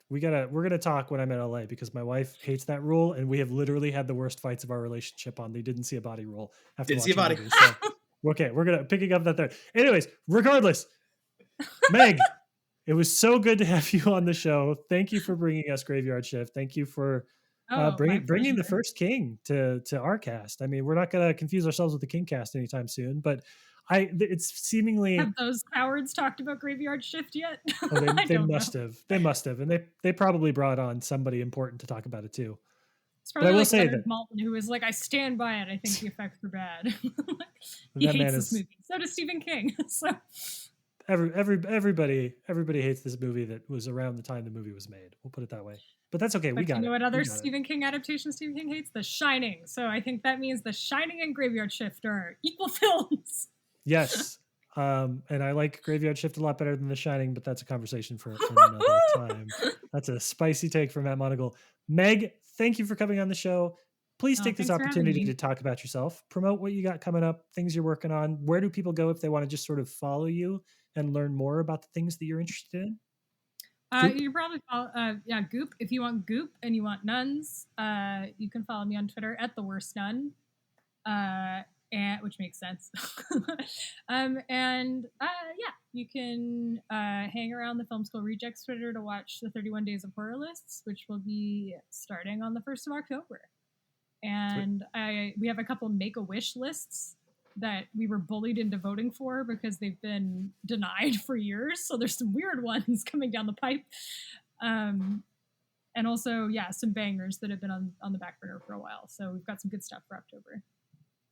S1: we're gonna talk when I'm in LA, because my wife hates that rule, and we have literally had the worst fights of our relationship on the didn't see a body rule.
S2: Didn't see a body.
S1: Movie, so. Okay, we're gonna picking up that there. Anyways, regardless, Meg, it was so good to have you on the show. Thank you for bringing us Graveyard Shift. Thank you for bringing the first King to our cast. I mean, we're not gonna confuse ourselves with the King cast anytime soon, but it's seemingly.
S3: Have those cowards talked about Graveyard Shift yet?
S1: They must have. They must have, and they probably brought on somebody important to talk about it too.
S3: It's
S1: But I
S3: probably
S1: will
S3: like
S1: say
S3: Leonard
S1: that
S3: Maltin, who was like, I stand by it. I think the effects were bad. He
S1: that man
S3: hates this
S1: is
S3: movie. So does Stephen King. So
S1: everybody hates this movie that was around the time the movie was made. We'll put it that way. But that's okay. We
S3: but you
S1: got
S3: know
S1: it.
S3: what
S1: We
S3: other
S1: got it.
S3: Stephen King adaptation Stephen King hates? The Shining. So I think that means The Shining and Graveyard Shift are equal films.
S1: Yes. And I like Graveyard Shift a lot better than The Shining, but that's a conversation for another time. That's a spicy take from Matt Monagle. Meg, thank you for coming on the show. Please take this
S3: Thanks for having
S1: opportunity
S3: me.
S1: to talk about yourself, promote what you got coming up, things you're working on. Where do people go if they want to just sort of follow you and learn more about the things that you're interested in?
S3: You probably follow, Goop. If you want Goop and you want nuns, you can follow me on Twitter at the worst nun, and which makes sense. You can hang around the Film School Rejects Twitter to watch the 31 Days of Horror lists, which will be starting on the 1st of October. And we have a couple Make-A-Wish lists that we were bullied into voting for because they've been denied for years. So there's some weird ones coming down the pipe. And also, some bangers that have been on the back burner for a while. So we've got some good stuff for October.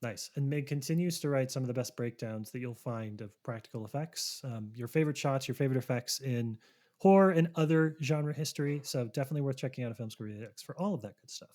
S1: Nice. And Meg continues to write some of the best breakdowns that you'll find of practical effects, your favorite shots, your favorite effects in horror and other genre history. So definitely worth checking out a Film School Rejects for all of that good stuff.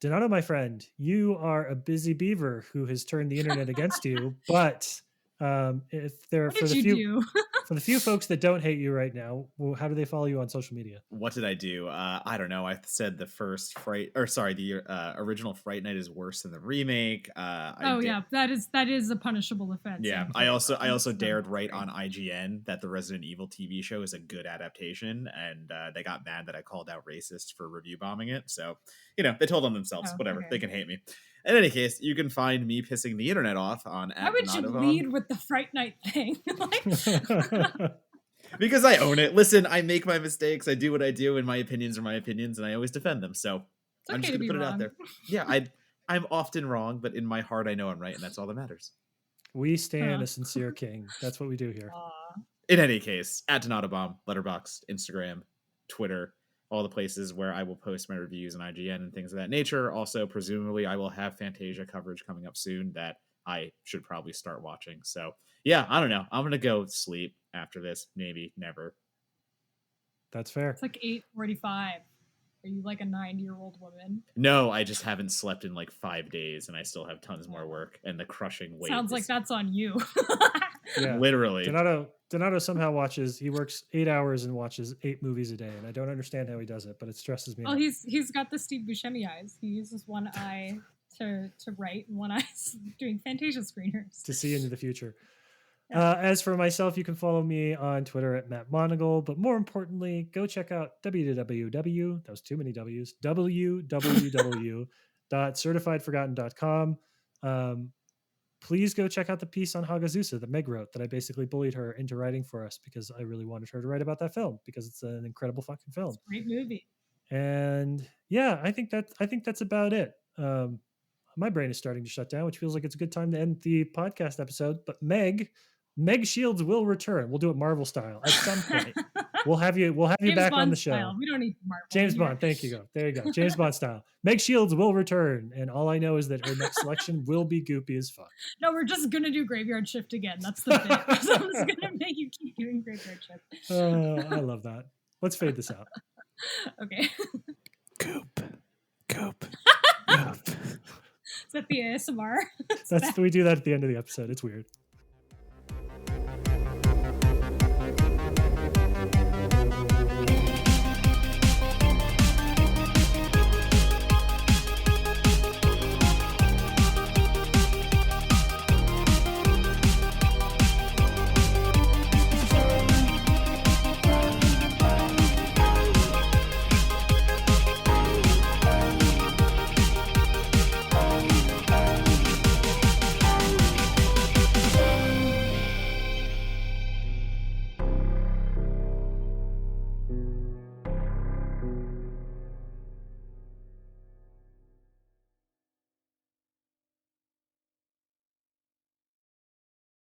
S1: Donato, my friend, you are a busy beaver who has turned the internet against you. But if there
S3: what did you do?
S1: For the few folks that don't hate you right now, well, how do they follow you on social media?
S2: What did I do? I don't know. I said the original Fright Night is worse than the remake.
S3: That is a punishable offense.
S2: Yeah, I also dared write on IGN that the Resident Evil TV show is a good adaptation, and they got mad that I called out racists for review bombing it. So, they told on themselves. Whatever, okay. They can hate me. In any case, you can find me pissing the internet off on.
S3: Why would you lead with the Fright Night thing?
S2: Because I own it. Listen, I make my mistakes. I do what I do, and my opinions are my opinions, and I always defend them. So I'm just gonna put it out there. Yeah, I'm often wrong, but in my heart, I know I'm right, and that's all that matters.
S1: We stand a sincere king. That's what we do here.
S2: In any case, at Donatobomb, Letterboxd, Instagram, Twitter, all the places where I will post my reviews on IGN and things of that nature. Also, presumably, I will have Fantasia coverage coming up soon that I should probably start watching. So, yeah, I don't know. I'm going to go sleep after this. Maybe never.
S1: That's fair.
S3: It's like 8:45. Are you like a 90-year-old woman?
S2: No, I just haven't slept in like 5 days, and I still have tons more work, and the crushing weight.
S3: Sounds like that's on you.
S1: Yeah,
S2: literally.
S1: Donato somehow he works 8 hours and watches 8 movies a day, and I don't understand how he does it, but it stresses me out.
S3: He's got the Steve Buscemi eyes. He uses one eye to write and one eye doing Fantasia screeners.
S1: To see into the future. As for myself, you can follow me on Twitter at Matt Monagle, but more importantly, go check out that was too many W's, www.certifiedforgotten.com. Please go check out the piece on Hagazusa that Meg wrote that I basically bullied her into writing for us because I really wanted her to write about that film because it's an incredible fucking film.
S3: It's a great movie.
S1: And yeah, I think that's about it. My brain is starting to shut down, which feels like it's a good time to end the podcast episode. But Meg Shields will return. We'll do it Marvel style at some point. We'll have you back
S3: Bond
S1: on the show.
S3: Style. We don't need Marvel.
S1: James Bond. Thank you. There you go. James Bond style. Meg Shields will return, and all I know is that her next selection will be goopy as fuck.
S3: No, we're just gonna do Graveyard Shift again. That's the bit. So I'm just gonna make you keep doing Graveyard Shift.
S1: Oh, I love that. Let's fade this out.
S3: Okay.
S1: Goop.
S3: Is that the ASMR?
S1: We do that at the end of the episode. It's weird.